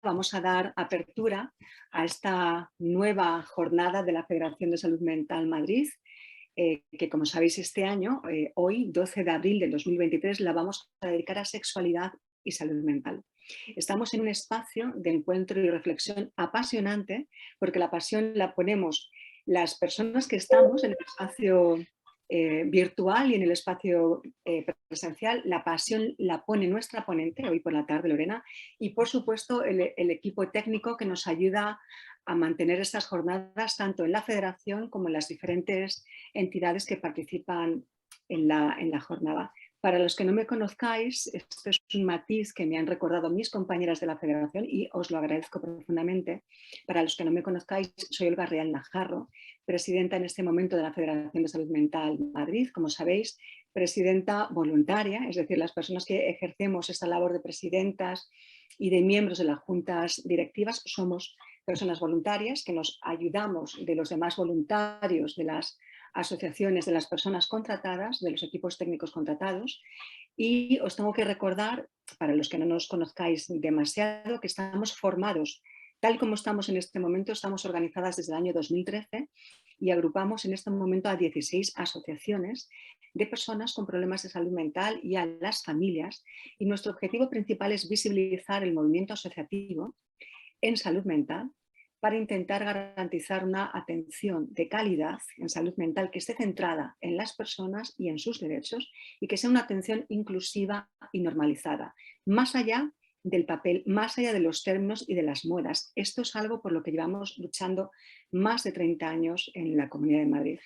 vamos a dar apertura a esta nueva jornada de la Federación de Salud Mental Madrid, que como sabéis este año, hoy 12 de abril del 2023, la vamos a dedicar a sexualidad y salud mental. Estamos en un espacio de encuentro y reflexión apasionante, porque la pasión la ponemos las personas que estamos en el espacio virtual y en el espacio presencial. La pasión la pone nuestra ponente, hoy por la tarde Lorena, y por supuesto el equipo técnico que nos ayuda a mantener estas jornadas tanto en la federación como en las diferentes entidades que participan en la jornada. Para los que no me conozcáis, esto es un matiz que me han recordado mis compañeras de la federación y os lo agradezco profundamente. Para los que no me conozcáis, soy Olga Real Najarro, presidenta en este momento de la Federación de Salud Mental Madrid, como sabéis, presidenta voluntaria, es decir, las personas que ejercemos esta labor de presidentas y de miembros de las juntas directivas somos personas voluntarias que nos ayudamos de los demás voluntarios, de las asociaciones, de las personas contratadas, de los equipos técnicos contratados. Y os tengo que recordar, para los que no nos conozcáis demasiado, que estamos formados, tal como estamos en este momento, estamos organizadas desde el año 2013 y agrupamos en este momento a 16 asociaciones de personas con problemas de salud mental y a las familias. Y nuestro objetivo principal es visibilizar el movimiento asociativo en salud mental para intentar garantizar una atención de calidad en salud mental que esté centrada en las personas y en sus derechos y que sea una atención inclusiva y normalizada, más allá del papel, más allá de los términos y de las modas. Esto es algo por lo que llevamos luchando más de 30 años en la Comunidad de Madrid.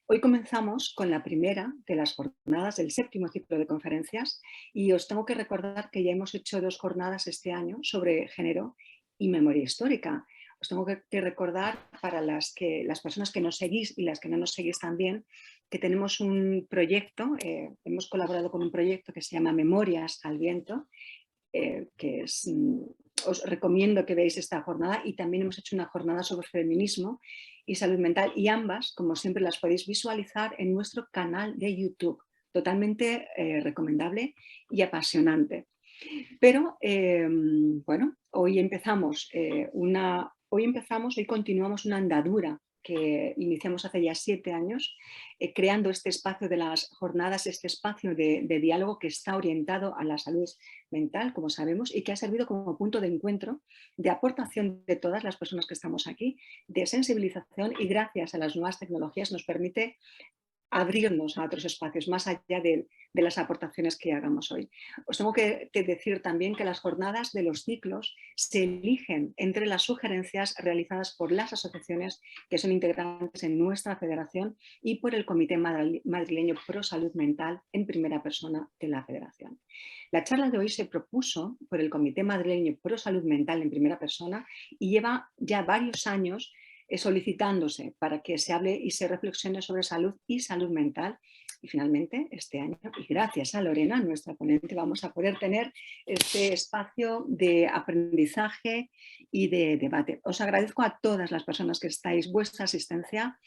Hoy comenzamos con la primera de las jornadas del 7º ciclo de conferencias y os tengo que recordar que ya hemos hecho 2 jornadas este año sobre género y memoria histórica. Os tengo que recordar para las personas que nos seguís y las que no nos seguís también, que tenemos un proyecto, hemos colaborado con un proyecto que se llama Memorias al Viento, que es, os recomiendo que veáis esta jornada, y también hemos hecho una jornada sobre feminismo y salud mental, y ambas, como siempre, las podéis visualizar en nuestro canal de YouTube, totalmente recomendable y apasionante. Pero bueno, hoy continuamos una andadura que iniciamos hace ya 7 años, creando este espacio de las jornadas, este espacio de diálogo que está orientado a la salud mental, como sabemos, y que ha servido como punto de encuentro, de aportación de todas las personas que estamos aquí, de sensibilización, y gracias a las nuevas tecnologías nos permite abrirnos a otros espacios más allá de las aportaciones que hagamos hoy. Os tengo que decir también que las jornadas de los ciclos se eligen entre las sugerencias realizadas por las asociaciones que son integrantes en nuestra federación y por el Comité Madrileño Pro Salud Mental en primera persona de la federación. La charla de hoy se propuso por el Comité Madrileño Pro Salud Mental en primera persona y lleva ya varios años solicitándose para que se hable y se reflexione sobre salud y salud mental. Y finalmente, este año, y gracias a Lorena, nuestra ponente, vamos a poder tener este espacio de aprendizaje y de debate. Os agradezco a todas las personas que estáis, vuestra asistencia,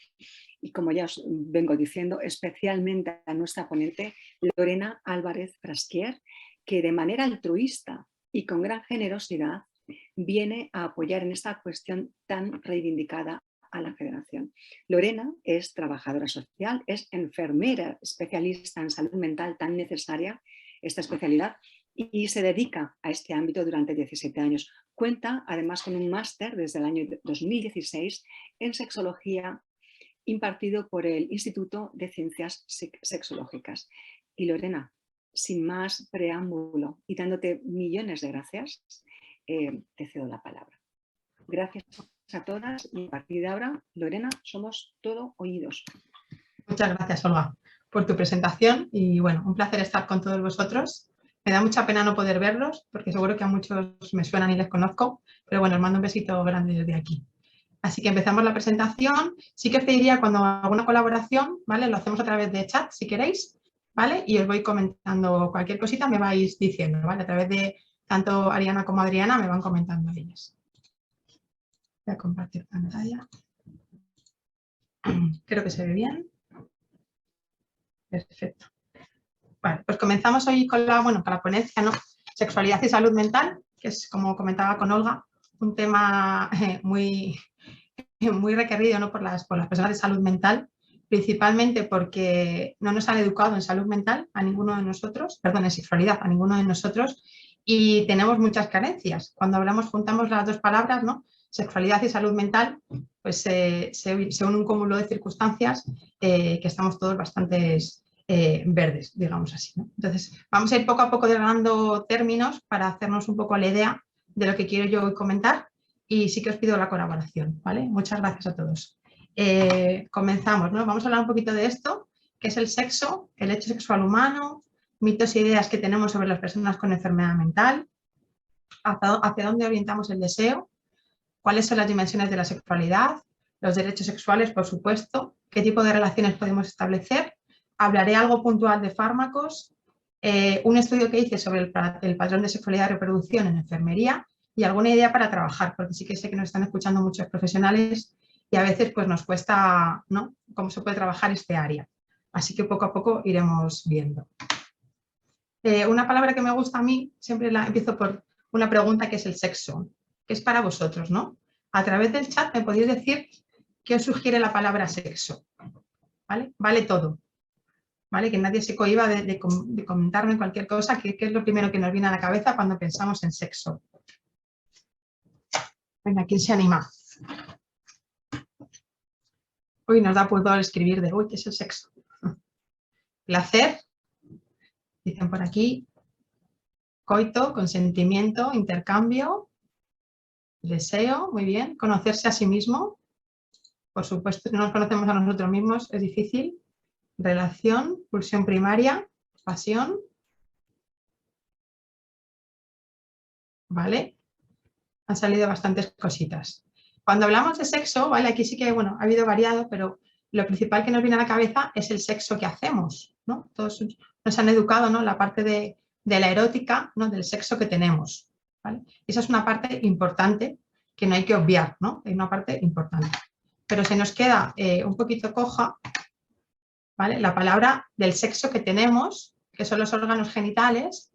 y como ya os vengo diciendo, especialmente a nuestra ponente, Lorena Álvarez Frasquier, que de manera altruista y con gran generosidad viene a apoyar en esta cuestión tan reivindicada a la federación. Lorena es trabajadora social, es enfermera especialista en salud mental, tan necesaria esta especialidad, y se dedica a este ámbito durante 17 años. Cuenta además con un máster desde el año 2016 en sexología impartido por el Instituto de Ciencias Sexológicas. Y Lorena, sin más preámbulo y dándote millones de gracias, te cedo la palabra. Gracias a todas y a partir de ahora, Lorena, somos todo oídos. Muchas gracias, Olga, por tu presentación y bueno, un placer estar con todos vosotros. Me da mucha pena no poder verlos porque seguro que a muchos me suenan y les conozco, pero bueno, os mando un besito grande desde aquí. Así que empezamos la presentación. Sí que os pediría cuando alguna colaboración, ¿vale? Lo hacemos a través de chat si queréis, ¿vale? Y os voy comentando cualquier cosita, me vais diciendo, ¿vale? A través de tanto Ariana como Adriana me van comentando ellas. Voy a compartir pantalla. Creo que se ve bien. Perfecto. Vale, pues comenzamos hoy con la ponencia, ¿no? Sexualidad y salud mental, que es como comentaba con Olga, un tema muy requerido, ¿no? por las personas de salud mental, principalmente porque no nos han educado en salud mental a ninguno de nosotros, perdón, en sexualidad a ninguno de nosotros, y tenemos muchas carencias. Cuando juntamos las dos palabras, ¿no? Sexualidad y salud mental, pues se une un cúmulo de circunstancias que estamos todos bastante verdes, digamos así, ¿no? Entonces, vamos a ir poco a poco desgranando términos para hacernos un poco la idea de lo que quiero yo hoy comentar, y sí que os pido la colaboración, ¿vale? Muchas gracias a todos. Comenzamos, ¿no? Vamos a hablar un poquito de esto, que es el sexo, el hecho sexual humano, mitos e ideas que tenemos sobre las personas con enfermedad mental, hacia dónde orientamos el deseo, cuáles son las dimensiones de la sexualidad, los derechos sexuales, por supuesto, qué tipo de relaciones podemos establecer. Hablaré algo puntual de fármacos, un estudio que hice sobre el patrón de sexualidad y reproducción en enfermería y alguna idea para trabajar, porque sí que sé que nos están escuchando muchos profesionales y a veces pues, nos cuesta, ¿no?, cómo se puede trabajar este área. Así que poco a poco iremos viendo. Una palabra que me gusta a mí, siempre empiezo por una pregunta, que es el sexo, que es para vosotros, ¿no? A través del chat me podéis decir qué os sugiere la palabra sexo, ¿vale? Vale todo, ¿vale? Que nadie se cohíba de comentarme cualquier cosa, que es lo primero que nos viene a la cabeza cuando pensamos en sexo. Venga, ¿quién se anima? Uy, nos da pudor escribir de, uy, ¿qué es el sexo? Placer, dicen por aquí. Coito, consentimiento, intercambio, deseo, muy bien. Conocerse a sí mismo, por supuesto, si no nos conocemos a nosotros mismos es difícil. Relación, pulsión primaria, pasión. ¿Vale? Han salido bastantes cositas. Cuando hablamos de sexo, ¿vale? Aquí sí que, bueno, ha habido variado, pero lo principal que nos viene a la cabeza es el sexo que hacemos, ¿no? Todos nos han educado, ¿no?, la parte de la erótica, ¿no?, del sexo que tenemos, ¿vale? Esa es una parte importante que no hay que obviar, ¿no? Es una parte importante. Pero se nos queda un poquito coja, ¿vale?, la palabra del sexo que tenemos, que son los órganos genitales,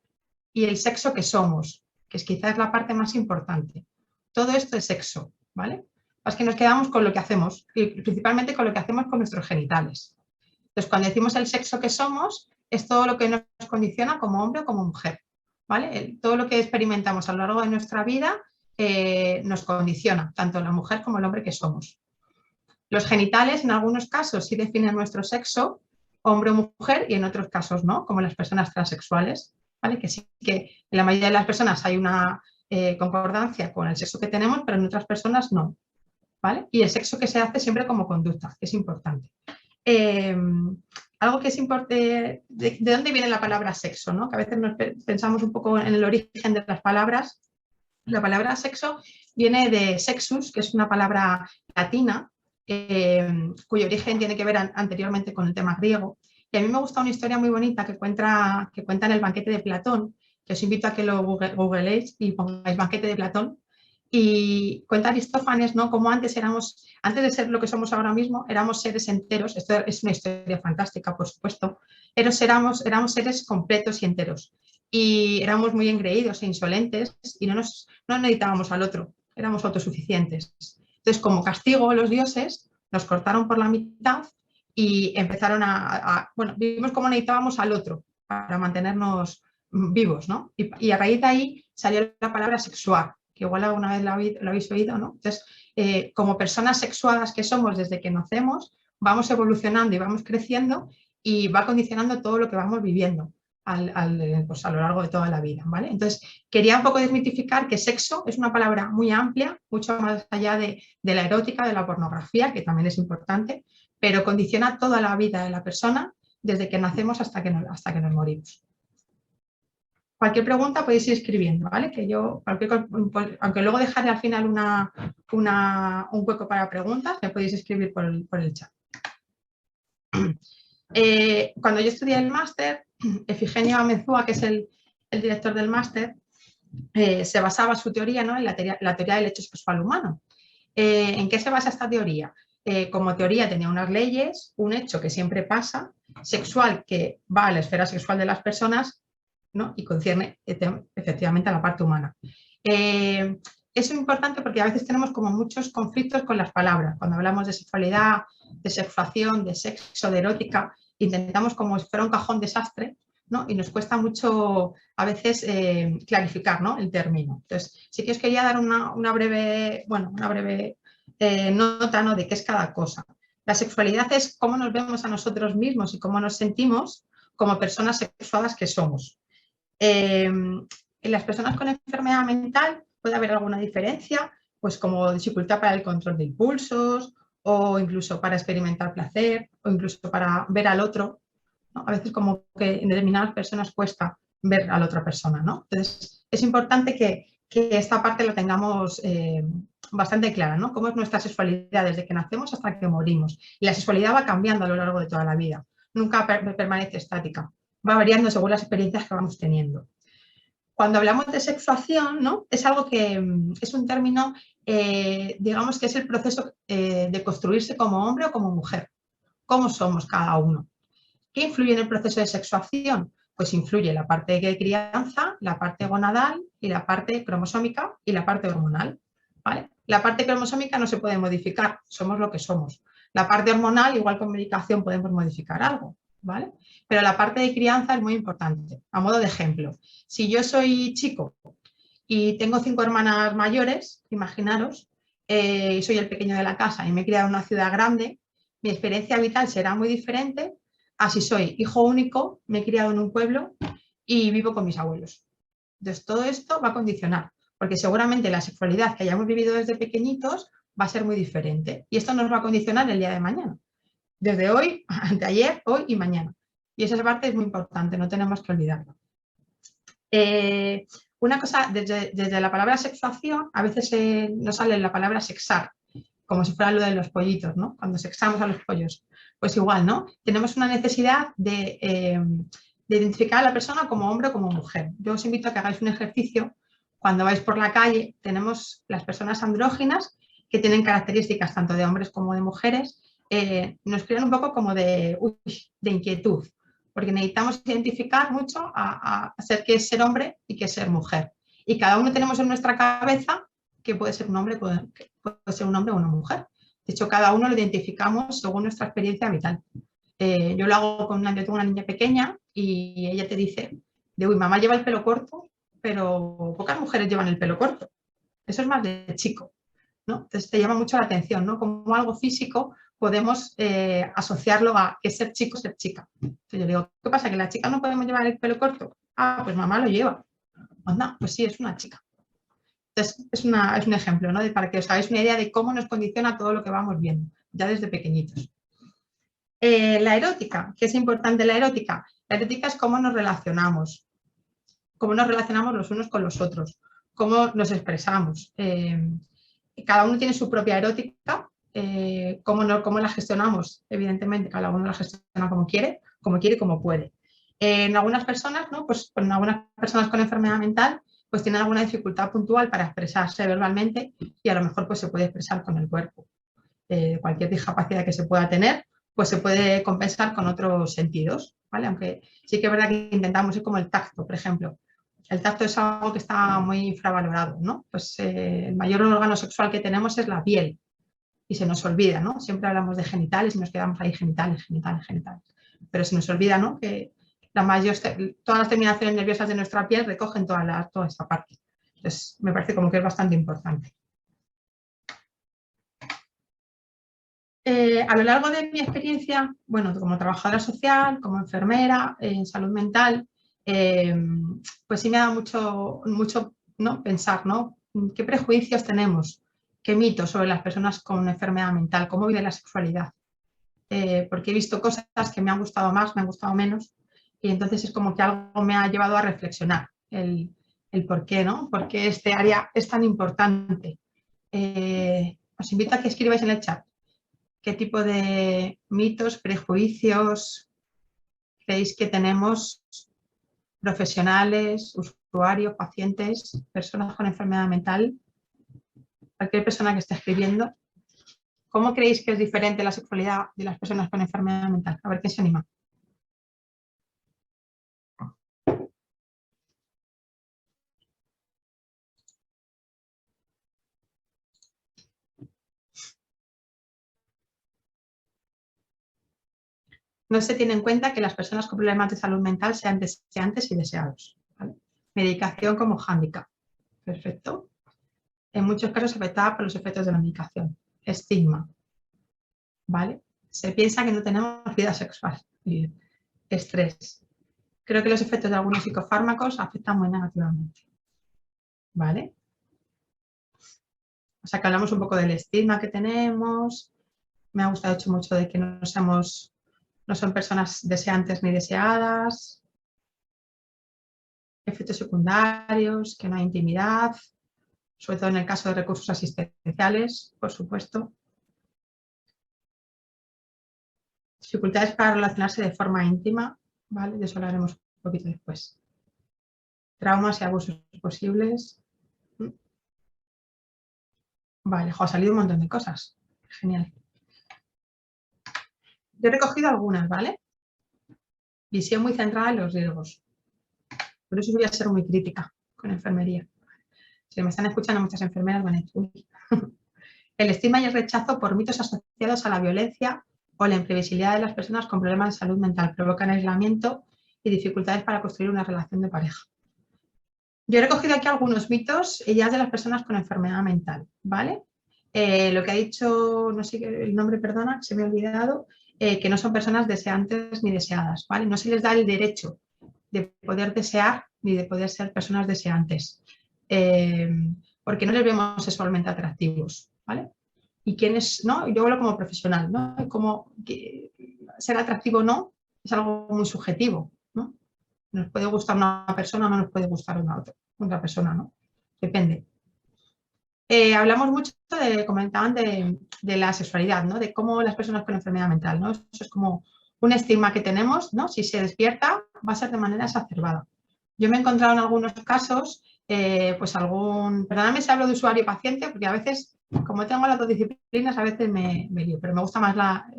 y el sexo que somos, que es quizás la parte más importante. Todo esto es sexo, ¿vale? Es que nos quedamos con lo que hacemos, y principalmente con lo que hacemos con nuestros genitales. Entonces, cuando decimos el sexo que somos, es todo lo que nos condiciona como hombre o como mujer, ¿vale? Todo lo que experimentamos a lo largo de nuestra vida nos condiciona, tanto la mujer como el hombre que somos. Los genitales, en algunos casos, sí definen nuestro sexo, hombre o mujer, y en otros casos no, como las personas transexuales, ¿vale? Que sí que en la mayoría de las personas hay una concordancia con el sexo que tenemos, pero en otras personas no, ¿vale? Y el sexo que se hace siempre como conducta, que es importante. Algo que es importante, ¿de dónde viene la palabra sexo?, ¿no? Que a veces pensamos un poco en el origen de las palabras. La palabra sexo viene de sexus, que es una palabra latina, cuyo origen tiene que ver anteriormente con el tema griego. Y a mí me gusta una historia muy bonita que cuenta en el banquete de Platón, que os invito a que lo googleéis y pongáis banquete de Platón. Y cuenta Aristófanes, ¿no?, cómo antes de ser lo que somos ahora mismo, éramos seres enteros. Esto es una historia fantástica, por supuesto, pero éramos seres completos y enteros. Y éramos muy engreídos e insolentes y no necesitábamos al otro, éramos autosuficientes. Entonces, como castigo, los dioses nos cortaron por la mitad y empezaron bueno, vimos cómo necesitábamos al otro para mantenernos vivos, ¿no? Y a raíz de ahí salió la palabra sexuar, que igual alguna vez lo habéis oído, ¿no? Entonces, como personas sexuadas que somos desde que nacemos, vamos evolucionando y vamos creciendo y va condicionando todo lo que vamos viviendo pues a lo largo de toda la vida, ¿vale? Entonces, quería un poco desmitificar que sexo es una palabra muy amplia, mucho más allá de la erótica, de la pornografía, que también es importante, pero condiciona toda la vida de la persona desde que nacemos hasta que nos morimos. Cualquier pregunta podéis ir escribiendo, ¿vale? Que yo, aunque luego dejaré al final un hueco para preguntas, me podéis escribir por el chat. Cuando yo estudié el máster, Efigenio Amenzúa, que es el director del máster, se basaba su teoría, ¿no?, en la teoría del hecho sexual humano. ¿En qué se basa esta teoría? Como teoría tenía unas leyes, un hecho que siempre pasa, sexual, que va a la esfera sexual de las personas, ¿no?, y concierne efectivamente a la parte humana. es importante porque a veces tenemos como muchos conflictos con las palabras. Cuando hablamos de sexualidad, de sexuación, de sexo, de erótica, intentamos como si fuera un cajón desastre, ¿no? Y nos cuesta mucho a veces clarificar, ¿no?, el término. Entonces, sí que os quería dar una breve nota, ¿no?, de qué es cada cosa. La sexualidad es cómo nos vemos a nosotros mismos y cómo nos sentimos como personas sexuadas que somos. En las personas con enfermedad mental puede haber alguna diferencia, pues como dificultad para el control de impulsos o incluso para experimentar placer o incluso para ver al otro, ¿no? A veces como que en determinadas personas cuesta ver a la otra persona, ¿no? Entonces es importante que esta parte la tengamos bastante clara, ¿no? Cómo es nuestra sexualidad desde que nacemos hasta que morimos. Y la sexualidad va cambiando a lo largo de toda la vida, nunca permanece estática, va variando según las experiencias que vamos teniendo. Cuando hablamos de sexuación, ¿no?, es algo que es un término, digamos que es el proceso de construirse como hombre o como mujer. ¿Cómo somos cada uno? ¿Qué influye en el proceso de sexuación? Pues influye la parte de crianza, la parte gonadal y la parte cromosómica y la parte hormonal, ¿vale? La parte cromosómica no se puede modificar, somos lo que somos. La parte hormonal, igual con medicación podemos modificar algo, ¿vale? Pero la parte de crianza es muy importante. A modo de ejemplo, si yo soy chico y tengo 5 hermanas mayores, imaginaros, soy el pequeño de la casa y me he criado en una ciudad grande, mi experiencia vital será muy diferente a si soy hijo único, me he criado en un pueblo y vivo con mis abuelos. Entonces, todo esto va a condicionar, porque seguramente la sexualidad que hayamos vivido desde pequeñitos va a ser muy diferente y esto nos va a condicionar el día de mañana, desde hoy, anteayer, hoy y mañana. Y esa parte es muy importante, no tenemos que olvidarlo. Una cosa, desde la palabra sexuación, a veces nos sale la palabra sexar, como si fuera lo de los pollitos, ¿no? Cuando sexamos a los pollos. Pues igual, ¿no? Tenemos una necesidad de identificar a la persona como hombre o como mujer. Yo os invito a que hagáis un ejercicio. Cuando vais por la calle, tenemos las personas andróginas que tienen características tanto de hombres como de mujeres. Nos crean un poco como de inquietud, porque necesitamos identificar mucho a ser qué es ser hombre y qué es ser mujer. Y cada uno tenemos en nuestra cabeza que puede ser un hombre, puede ser un hombre o una mujer. De hecho, cada uno lo identificamos según nuestra experiencia vital. Yo lo hago yo tengo una niña pequeña y ella te dice, uy, mamá lleva el pelo corto, pero pocas mujeres llevan el pelo corto. Eso es más de chico, ¿no? Entonces te llama mucho la atención, ¿no? Como algo físico podemos asociarlo a que ser chico, ser chica. Entonces yo digo, ¿qué pasa? ¿Que las chicas no podemos llevar el pelo corto? Ah, pues mamá lo lleva. Anda, pues sí, es una chica. Entonces, es un ejemplo, ¿no?, para que os hagáis una idea de cómo nos condiciona todo lo que vamos viendo, ya desde pequeñitos. La erótica, ¿qué es importante la erótica? La erótica es cómo nos relacionamos los unos con los otros, cómo nos expresamos. Cada uno tiene su propia erótica, cómo la gestionamos, evidentemente, cada uno la gestiona como quiere y como puede. En algunas personas, ¿no?, pues en algunas personas con enfermedad mental, pues tienen alguna dificultad puntual para expresarse verbalmente y a lo mejor pues se puede expresar con el cuerpo. Cualquier discapacidad que se pueda tener, pues se puede compensar con otros sentidos, ¿vale? Aunque sí que es verdad que intentamos ir como el tacto, por ejemplo. El tacto es algo que está muy infravalorado, ¿no? Pues el mayor órgano sexual que tenemos es la piel y se nos olvida, ¿no? Siempre hablamos de genitales y nos quedamos ahí genitales. Pero se nos olvida, ¿no?, que todas las terminaciones nerviosas de nuestra piel recogen toda esta parte. Entonces, me parece como que es bastante importante. A lo largo de mi experiencia, bueno, como trabajadora social, como enfermera, en salud mental, pues sí me ha dado mucho, ¿no?, pensar, ¿no?, qué prejuicios tenemos, qué mitos sobre las personas con enfermedad mental, cómo vive la sexualidad. Porque he visto cosas que me han gustado más, me han gustado menos, y entonces es como que algo me ha llevado a reflexionar el por qué, ¿no? ¿Por qué este área es tan importante? Os invito a que escribáis en el chat qué tipo de mitos, prejuicios creéis que tenemos profesionales, usuarios, pacientes, personas con enfermedad mental, cualquier persona que esté escribiendo. ¿Cómo creéis que es diferente la sexualidad de las personas con enfermedad mental? A ver quién se anima. no se tiene en cuenta que las personas con problemas de salud mental sean deseantes y deseados. ¿Vale? Medicación como hándicap. Perfecto. En muchos casos afectada por los efectos de la medicación. Estigma. ¿Vale? Se piensa que no tenemos vida sexual. Bien. Estrés. Creo que los efectos de algunos psicofármacos afectan muy negativamente. ¿Vale? O sea que hablamos un poco del estigma que tenemos. Me ha gustado mucho de que no son personas deseantes ni deseadas. Efectos secundarios, que no hay intimidad, sobre todo en el caso de recursos asistenciales, por supuesto. Dificultades para relacionarse de forma íntima, ¿vale? De eso hablaremos un poquito después. Traumas y abusos posibles. Vale, ha salido un montón de cosas. Genial. Yo he recogido algunas, ¿vale? Visión muy centrada en los riesgos. Por eso voy a ser muy crítica con enfermería. Si me están escuchando muchas enfermeras van a decir, el estigma y el rechazo por mitos asociados a la violencia o la imprevisibilidad de las personas con problemas de salud mental provocan aislamiento y dificultades para construir una relación de pareja. Yo he recogido aquí algunos mitos ya de las personas con enfermedad mental, ¿vale? Lo que ha dicho, no sé el nombre, perdona, se me ha olvidado, que no son personas deseantes ni deseadas, ¿vale? No se les da el derecho de poder desear ni de poder ser personas deseantes, porque no les vemos sexualmente atractivos, ¿vale? Y quienes, ¿no? Yo hablo como profesional, ¿no? Como que ser atractivo o no es algo muy subjetivo, ¿no? Nos puede gustar una persona o no nos puede gustar otra persona, ¿no? Depende. Hablamos mucho, comentaban de la sexualidad, ¿no? De cómo las personas con enfermedad mental, ¿no? Eso es como un estigma que tenemos, ¿no? Si se despierta, va a ser de manera exacerbada. Yo me he encontrado en algunos casos, pues perdóname si hablo de usuario-paciente, porque a veces, como tengo las dos disciplinas, a veces me lío, pero me gusta más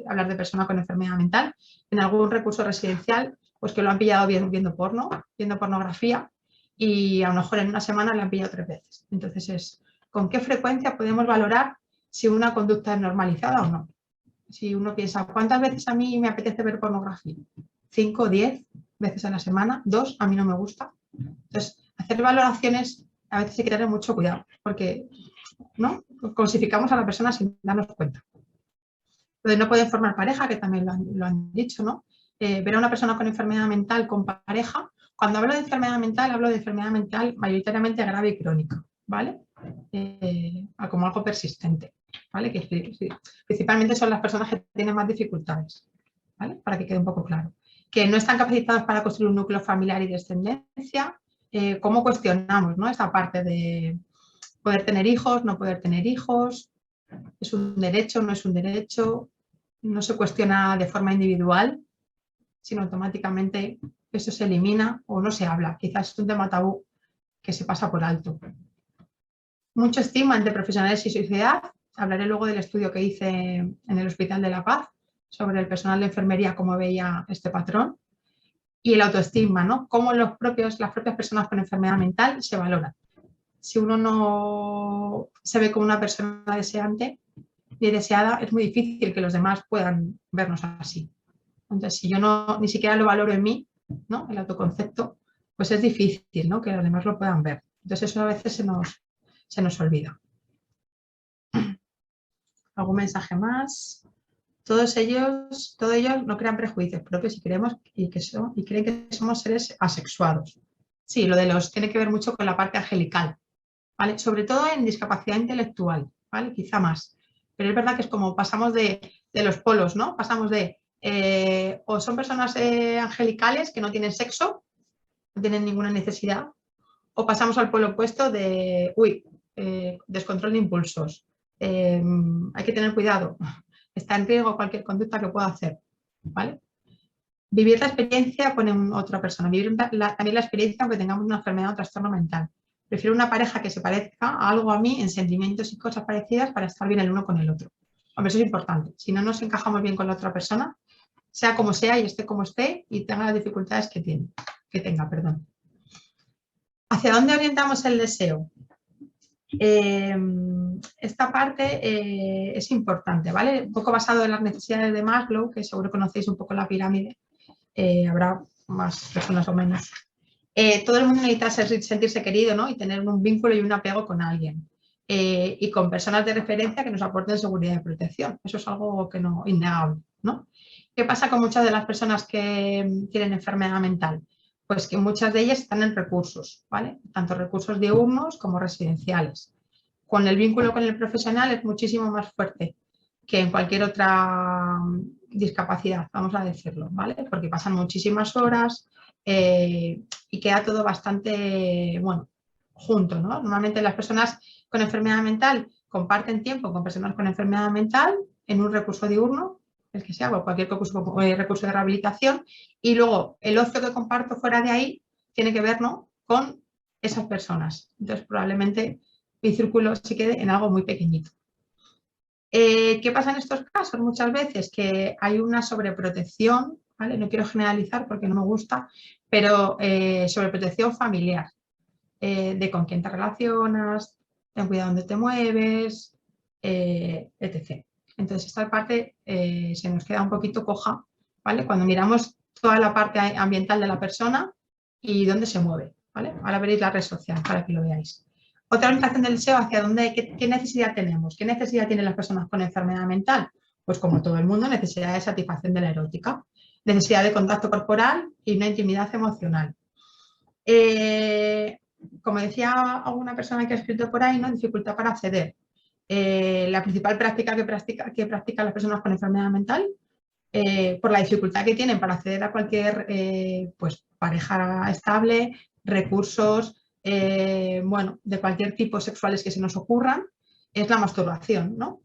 hablar de persona con enfermedad mental. En algún recurso residencial, pues que lo han pillado viendo porno, viendo pornografía, y a lo mejor en una semana le han pillado 3 veces. Entonces ¿con qué frecuencia podemos valorar si una conducta es normalizada o no? Si uno piensa, ¿cuántas veces a mí me apetece ver pornografía? 5 o 10 veces a la semana, 2, a mí no me gusta. Entonces, hacer valoraciones a veces hay que tener mucho cuidado, porque ¿no? Cosificamos a la persona sin darnos cuenta. Entonces, no pueden formar pareja, que también lo han dicho, ¿no? Ver a una persona con enfermedad mental con pareja. Cuando hablo de enfermedad mental mayoritariamente grave y crónica, ¿vale? Como algo persistente, ¿vale? Que principalmente son las personas que tienen más dificultades, ¿vale? Para que quede un poco claro. Que no están capacitados para construir un núcleo familiar y descendencia. ¿Cómo cuestionamos, ¿no? Esta parte de poder tener hijos, no poder tener hijos? ¿Es un derecho, no es un derecho? No se cuestiona de forma individual, sino automáticamente eso se elimina o no se habla. Quizás es un tema tabú que se pasa por alto. Mucho estigma entre profesionales y sociedad. Hablaré luego del estudio que hice en el Hospital de la Paz sobre el personal de enfermería, cómo veía este patrón. Y el autoestigma, ¿no? Cómo las propias personas con enfermedad mental se valoran. Si uno no se ve como una persona deseante ni deseada, es muy difícil que los demás puedan vernos así. Entonces, si yo ni siquiera lo valoro en mí, ¿no? El autoconcepto, pues es difícil, ¿no? Que los demás lo puedan ver. Entonces, eso a veces se nos olvida. ¿Algún mensaje más? Todos ellos no crean prejuicios propios y creen que somos seres asexuados. Sí, lo de tiene que ver mucho con la parte angelical, ¿vale? Sobre todo en discapacidad intelectual, ¿vale? Quizá más. Pero es verdad que es como pasamos de los polos, ¿no? Pasamos de o son personas angelicales que no tienen sexo, no tienen ninguna necesidad, o pasamos al polo opuesto de, descontrol de impulsos. Hay que tener cuidado, está en riesgo cualquier conducta que pueda hacer, ¿vale? Vivir la experiencia con otra persona, vivir también la experiencia aunque tengamos una enfermedad o trastorno mental. Prefiero una pareja que se parezca a algo a mí en sentimientos y cosas parecidas para estar bien el uno con el otro. Hombre, eso es importante. Si no nos encajamos bien con la otra persona, sea como sea y esté como esté y tenga las dificultades que tenga. ¿Hacia dónde orientamos el deseo? esta parte es importante, ¿vale? Un poco basado en las necesidades de Maslow, que seguro conocéis un poco la pirámide, habrá más personas o menos. Todo el mundo necesita sentirse querido, ¿no? Y tener un vínculo y un apego con alguien. Y con personas de referencia que nos aporten seguridad y protección. Eso es algo que no, innegable, ¿no? ¿Qué pasa con muchas de las personas que tienen enfermedad mental? Pues que muchas de ellas están en recursos, ¿vale? Tanto recursos diurnos como residenciales. Con el vínculo con el profesional es muchísimo más fuerte que en cualquier otra discapacidad, vamos a decirlo, ¿vale? Porque pasan muchísimas horas y queda todo bastante, bueno, junto, ¿no? Normalmente las personas con enfermedad mental comparten tiempo con personas con enfermedad mental en un recurso diurno, el que sea, o cualquier recurso de rehabilitación, y luego el ocio que comparto fuera de ahí tiene que ver, ¿no?, con esas personas. Entonces, probablemente mi círculo se quede en algo muy pequeñito. ¿Qué pasa en estos casos? Muchas veces que hay una sobreprotección, ¿vale? No quiero generalizar porque no me gusta, pero sobreprotección familiar, de con quién te relacionas, ten cuidado dónde te mueves, etc. Entonces, esta parte se nos queda un poquito coja, ¿vale? Cuando miramos toda la parte ambiental de la persona y dónde se mueve, ¿vale? Ahora veréis la red social para que lo veáis. Otra orientación del deseo, hacia dónde, qué necesidad tenemos, qué necesidad tienen las personas con enfermedad mental. Pues como todo el mundo, necesidad de satisfacción de la erótica, necesidad de contacto corporal y una intimidad emocional. Como decía alguna persona que ha escrito por ahí, ¿no?, dificultad para acceder. La principal práctica que practican las personas con enfermedad mental, por la dificultad que tienen para acceder a cualquier pues, pareja estable, recursos, bueno, de cualquier tipo sexuales que se nos ocurran, es la masturbación, ¿no?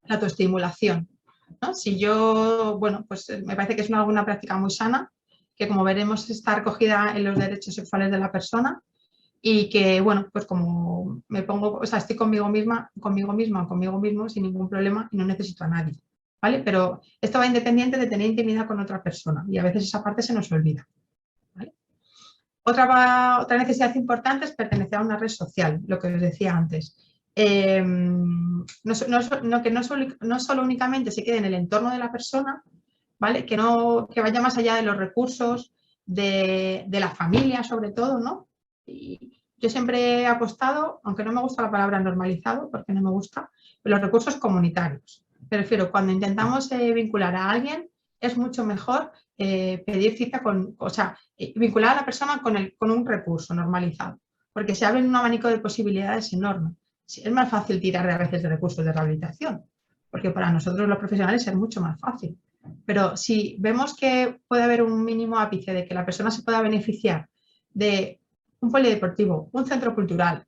La autoestimulación, ¿no? Si yo, bueno, pues me parece que es una práctica muy sana, que como veremos está recogida en los derechos sexuales de la persona y que, bueno, pues como me pongo, o sea, estoy conmigo misma, conmigo mismo sin ningún problema y no necesito a nadie, ¿vale? Pero esto va independiente de tener intimidad con otra persona y a veces esa parte se nos olvida, ¿vale? Otra necesidad importante es pertenecer a una red social, lo que os decía antes. Que no solo únicamente se quede en el entorno de la persona, ¿vale? Que vaya más allá de los recursos, de la familia sobre todo, ¿no? Y yo siempre he apostado, aunque no me gusta la palabra normalizado, porque no me gusta, los recursos comunitarios. Me refiero, cuando intentamos vincular a alguien, es mucho mejor pedir cita vincular a la persona con un recurso normalizado, porque se abre un abanico de posibilidades enorme. Es más fácil tirar a veces de recursos de rehabilitación, porque para nosotros los profesionales es mucho más fácil. Pero si vemos que puede haber un mínimo ápice de que la persona se pueda beneficiar de un polideportivo, un centro cultural,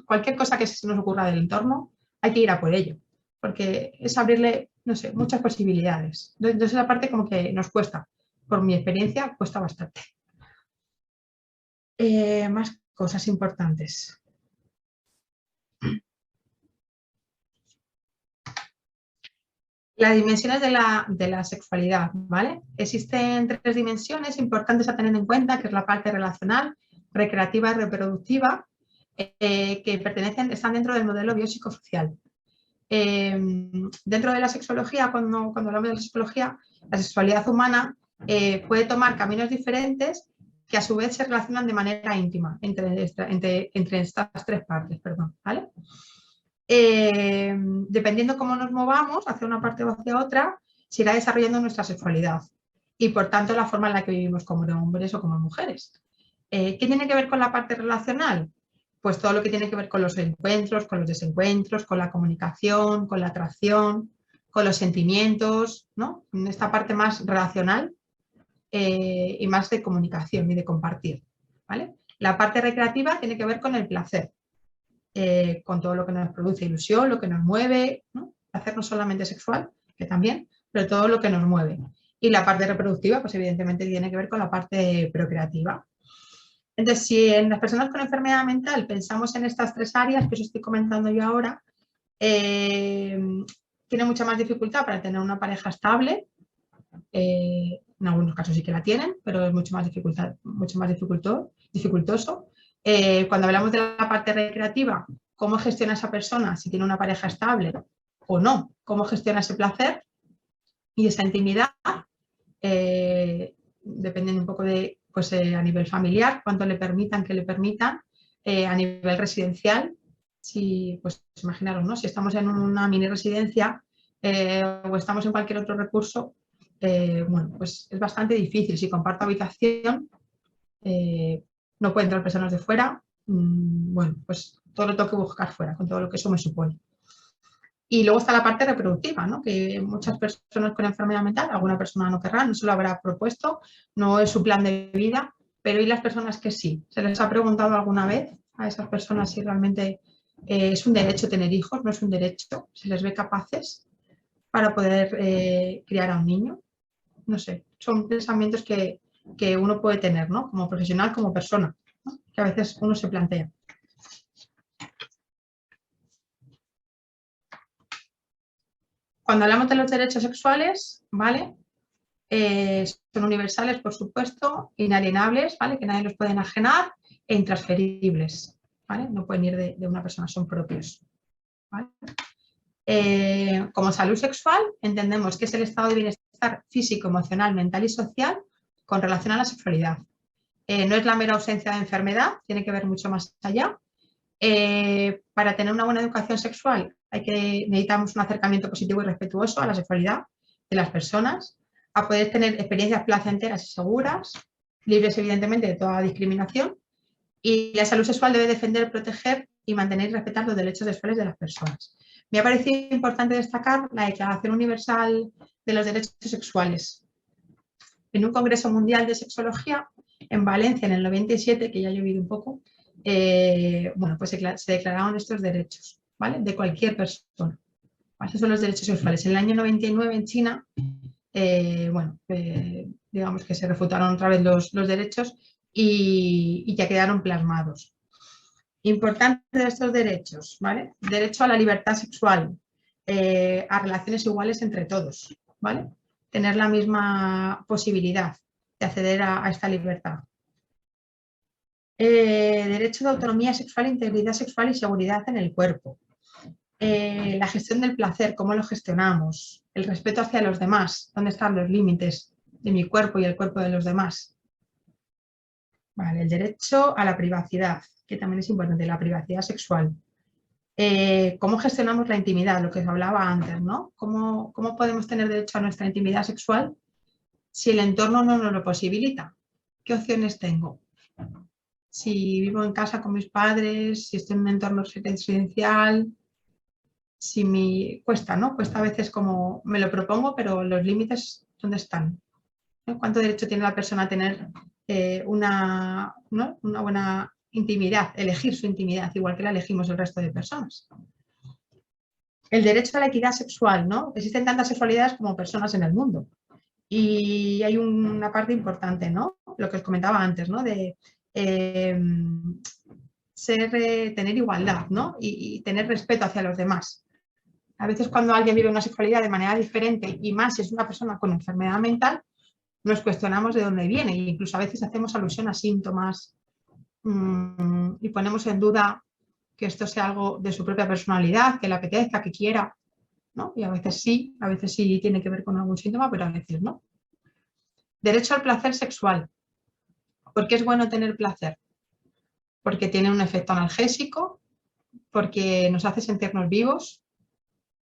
cualquier cosa que se nos ocurra del entorno, hay que ir a por ello, porque es abrirle, no sé, muchas posibilidades. Entonces la parte como que nos cuesta, por mi experiencia, cuesta bastante. Más cosas importantes. Las dimensiones de la sexualidad, ¿vale? Existen 3 dimensiones importantes a tener en cuenta, que es la parte relacional, recreativa y reproductiva, que están dentro del modelo biopsicosocial. Dentro de la sexología, cuando hablamos de la sexología, la sexualidad humana puede tomar caminos diferentes que a su vez se relacionan de manera íntima entre estas 3 partes, perdón, ¿vale? Dependiendo cómo nos movamos hacia una parte o hacia otra, se irá desarrollando nuestra sexualidad y por tanto la forma en la que vivimos como hombres o como mujeres. ¿Qué tiene que ver con la parte relacional? Pues todo lo que tiene que ver con los encuentros, con los desencuentros, con la comunicación, con la atracción, con los sentimientos, ¿no? En esta parte más relacional y más de comunicación y de compartir, ¿vale? La parte recreativa tiene que ver con el placer. Con todo lo que nos produce ilusión, lo que nos mueve, ¿no? Placer no solamente sexual, que también, pero todo lo que nos mueve. Y la parte reproductiva, pues evidentemente tiene que ver con la parte procreativa. Entonces, si en las personas con enfermedad mental pensamos en estas 3 áreas que os estoy comentando yo ahora, tiene mucha más dificultad para tener una pareja estable. En algunos casos sí que la tienen, pero es mucho más dificultoso. Cuando hablamos de la parte recreativa, cómo gestiona esa persona, si tiene una pareja estable o no, cómo gestiona ese placer y esa intimidad, dependiendo un poco de, pues, a nivel familiar, cuánto le permitan, que le permitan, a nivel residencial, si, pues imaginaros, ¿no? Si estamos en una mini residencia o estamos en cualquier otro recurso, bueno, pues es bastante difícil. Si comparto habitación, no pueden entrar personas de fuera, bueno, pues todo lo tengo que buscar fuera, con todo lo que eso me supone. Y luego está la parte reproductiva, ¿no? Que muchas personas con enfermedad mental, alguna persona no querrá, no se lo habrá propuesto, no es su plan de vida, pero ¿y las personas que sí? ¿Se les ha preguntado alguna vez a esas personas si realmente es un derecho tener hijos, no es un derecho? ¿Se les ve capaces para poder criar a un niño? No sé, son pensamientos que uno puede tener, ¿no? Como profesional, como persona, ¿no? Que a veces uno se plantea. Cuando hablamos de los derechos sexuales, ¿vale? Son universales, por supuesto, inalienables, ¿vale? Que nadie los puede enajenar, e intransferibles, ¿vale? No pueden ir de una persona, son propios, ¿vale? Como salud sexual, entendemos que es el estado de bienestar físico, emocional, mental y social con relación a la sexualidad. No es la mera ausencia de enfermedad, tiene que ver mucho más allá. Para tener una buena educación sexual necesitamos un acercamiento positivo y respetuoso a la sexualidad de las personas, a poder tener experiencias placenteras y seguras, libres evidentemente de toda discriminación, y la salud sexual debe defender, proteger y mantener y respetar los derechos sexuales de las personas. Me ha parecido importante destacar la Declaración Universal de los Derechos Sexuales. En un Congreso Mundial de Sexología en Valencia en el 97, que ya ha llovido un poco, bueno, pues se declararon estos derechos, ¿vale? De cualquier persona. Esos son los derechos sexuales. En el año 99 en China, bueno, digamos que se refutaron otra vez los derechos y ya quedaron plasmados. Importante de estos derechos, ¿vale? Derecho a la libertad sexual, a relaciones iguales entre todos, ¿vale? Tener la misma posibilidad de acceder a esta libertad. Derecho de autonomía sexual, integridad sexual y seguridad en el cuerpo. La gestión del placer, cómo lo gestionamos. El respeto hacia los demás, dónde están los límites de mi cuerpo y el cuerpo de los demás. Vale, el derecho a la privacidad, que también es importante, la privacidad sexual. ¿Cómo gestionamos la intimidad? Lo que os hablaba antes, ¿no? ¿Cómo podemos tener derecho a nuestra intimidad sexual si el entorno no nos lo posibilita? ¿Qué opciones tengo? Si vivo en casa con mis padres, si estoy en un entorno residencial, si me cuesta, ¿no? Cuesta a veces como me lo propongo, pero los límites, ¿dónde están? ¿Cuánto derecho tiene la persona a tener una buena intimidad, elegir su intimidad, igual que la elegimos el resto de personas? El derecho a la equidad sexual, ¿no? Existen tantas sexualidades como personas en el mundo. Y hay una parte importante, ¿no? Lo que os comentaba antes, ¿no? De tener igualdad, ¿no? Y tener respeto hacia los demás. A veces cuando alguien vive una sexualidad de manera diferente y más si es una persona con enfermedad mental, nos cuestionamos de dónde viene e incluso a veces hacemos alusión a síntomas y ponemos en duda que esto sea algo de su propia personalidad, que le apetezca, que quiera, ¿no? Y a veces sí tiene que ver con algún síntoma, pero a veces no. Derecho al placer sexual. ¿Por qué es bueno tener placer? Porque tiene un efecto analgésico, porque nos hace sentirnos vivos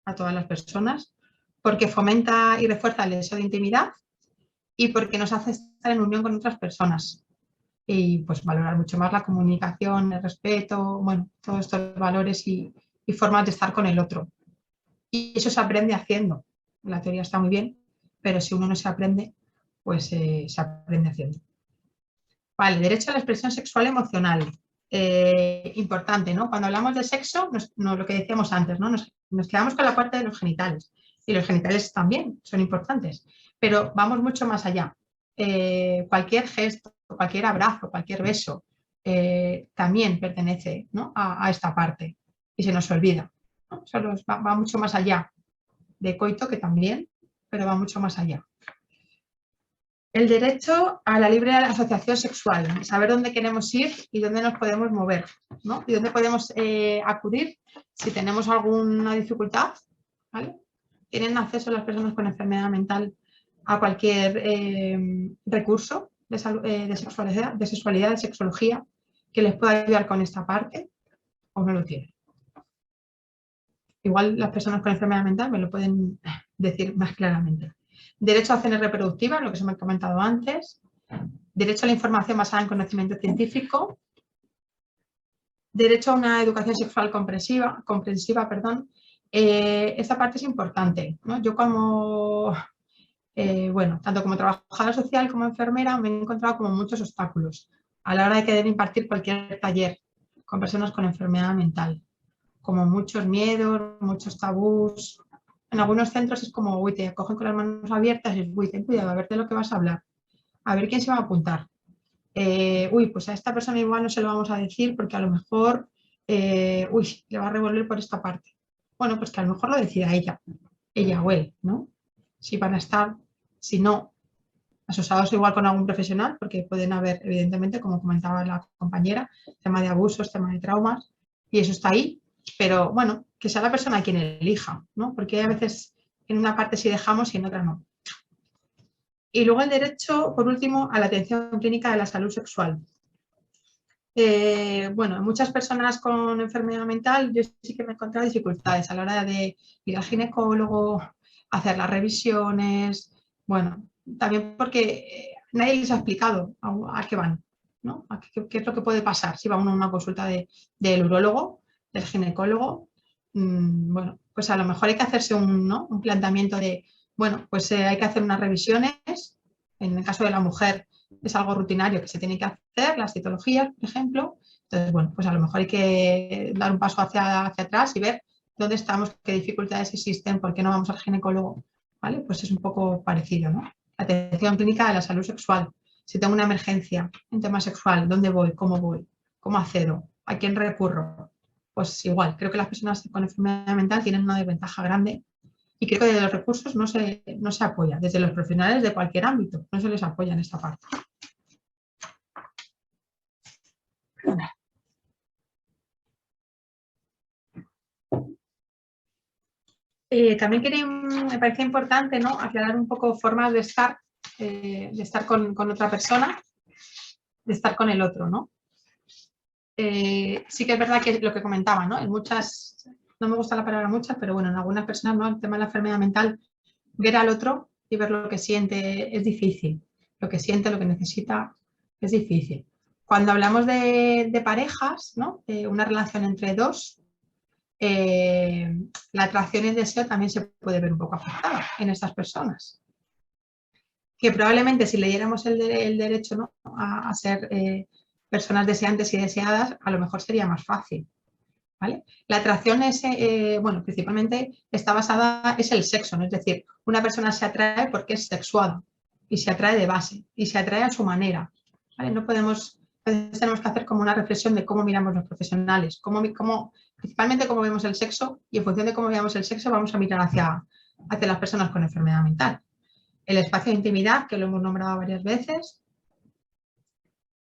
a todas las personas, porque fomenta y refuerza el deseo de intimidad y porque nos hace estar en unión con otras personas y pues valorar mucho más la comunicación, el respeto, bueno, todos estos valores y formas de estar con el otro. Y eso se aprende haciendo. La teoría está muy bien, pero si uno no se aprende, pues se aprende haciendo. Vale, derecho a la expresión sexual emocional. Importante, ¿no? Cuando hablamos de sexo, lo que decíamos antes, ¿no? Nos quedamos con la parte de los genitales. Y los genitales también son importantes. Pero vamos mucho más allá. Cualquier gesto, cualquier abrazo, cualquier beso, también pertenece, ¿no? a esta parte. Y se nos olvida, ¿no? Solo va mucho más allá de coito, que también, pero va mucho más allá. El derecho a la libre asociación sexual, saber dónde queremos ir y dónde nos podemos mover, ¿no? Y dónde podemos acudir si tenemos alguna dificultad, ¿vale? Tienen acceso las personas con enfermedad mental a cualquier recurso de sexualidad, de sexología, que les pueda ayudar con esta parte, o no lo tienen. Igual las personas con enfermedad mental me lo pueden decir más claramente. Derecho a acciones reproductivas, lo que se me ha comentado antes. Derecho a la información basada en conocimiento científico. Derecho a una educación sexual comprensiva. Esta parte es importante, ¿no? Yo como, bueno, tanto como trabajadora social como enfermera me he encontrado como muchos obstáculos a la hora de querer impartir cualquier taller con personas con enfermedad mental. Como muchos miedos, muchos tabús. En algunos centros es como, uy, te cogen con las manos abiertas y uy, ten cuidado, a ver de lo que vas a hablar. A ver quién se va a apuntar. Uy, pues a esta persona igual no se lo vamos a decir porque a lo mejor, uy, le va a revolver por esta parte. Bueno, pues que a lo mejor lo decida ella o él, ¿no? Si van a estar, si no, asociados igual con algún profesional, porque pueden haber, evidentemente, como comentaba la compañera, tema de abusos, tema de traumas, y eso está ahí, pero bueno, que sea la persona quien elija, ¿no? Porque a veces en una parte sí dejamos y en otra no. Y luego el derecho, por último, a la atención clínica de la salud sexual. Bueno, muchas personas con enfermedad mental yo sí que me he encontrado dificultades a la hora de ir al ginecólogo, hacer las revisiones, bueno, también porque nadie les ha explicado a qué van, ¿no? ¿Qué es lo que puede pasar si va uno a una consulta del urólogo, del ginecólogo? Bueno, pues a lo mejor hay que hacerse un planteamiento de, bueno, pues hay que hacer unas revisiones, en el caso de la mujer es algo rutinario que se tiene que hacer, las citologías, por ejemplo. Entonces, bueno, pues a lo mejor hay que dar un paso hacia atrás y ver dónde estamos, qué dificultades existen, por qué no vamos al ginecólogo, ¿vale? Pues es un poco parecido, ¿no? La atención clínica de la salud sexual. Si tengo una emergencia en tema sexual, ¿dónde voy? ¿Cómo accedo? ¿A quién recurro? Pues igual, creo que las personas con enfermedad mental tienen una desventaja grande y creo que desde los recursos no se apoya, desde los profesionales de cualquier ámbito, no se les apoya en esta parte. También me parece importante, ¿no?, aclarar un poco formas de estar con otra persona, de estar con el otro, ¿no? Sí que es verdad que lo que comentaba, ¿no? En muchas, no me gusta la palabra muchas, pero bueno, en algunas personas, ¿no?, el tema de la enfermedad mental, ver al otro y ver lo que siente es difícil. Lo que siente, lo que necesita es difícil. Cuando hablamos de parejas, ¿no?, de una relación entre dos, la atracción y el deseo también se puede ver un poco afectada en estas personas. Que probablemente si le diéramos el derecho, ¿no?, a ser personas deseantes y deseadas, a lo mejor sería más fácil, ¿vale? La atracción es, bueno, principalmente está basada, es el sexo, ¿no? Es decir, una persona se atrae porque es sexuada y se atrae de base y se atrae a su manera, ¿vale? No podemos, tenemos que hacer como una reflexión de cómo miramos los profesionales, principalmente cómo vemos el sexo, y en función de cómo veamos el sexo vamos a mirar hacia las personas con enfermedad mental. El espacio de intimidad, que lo hemos nombrado varias veces,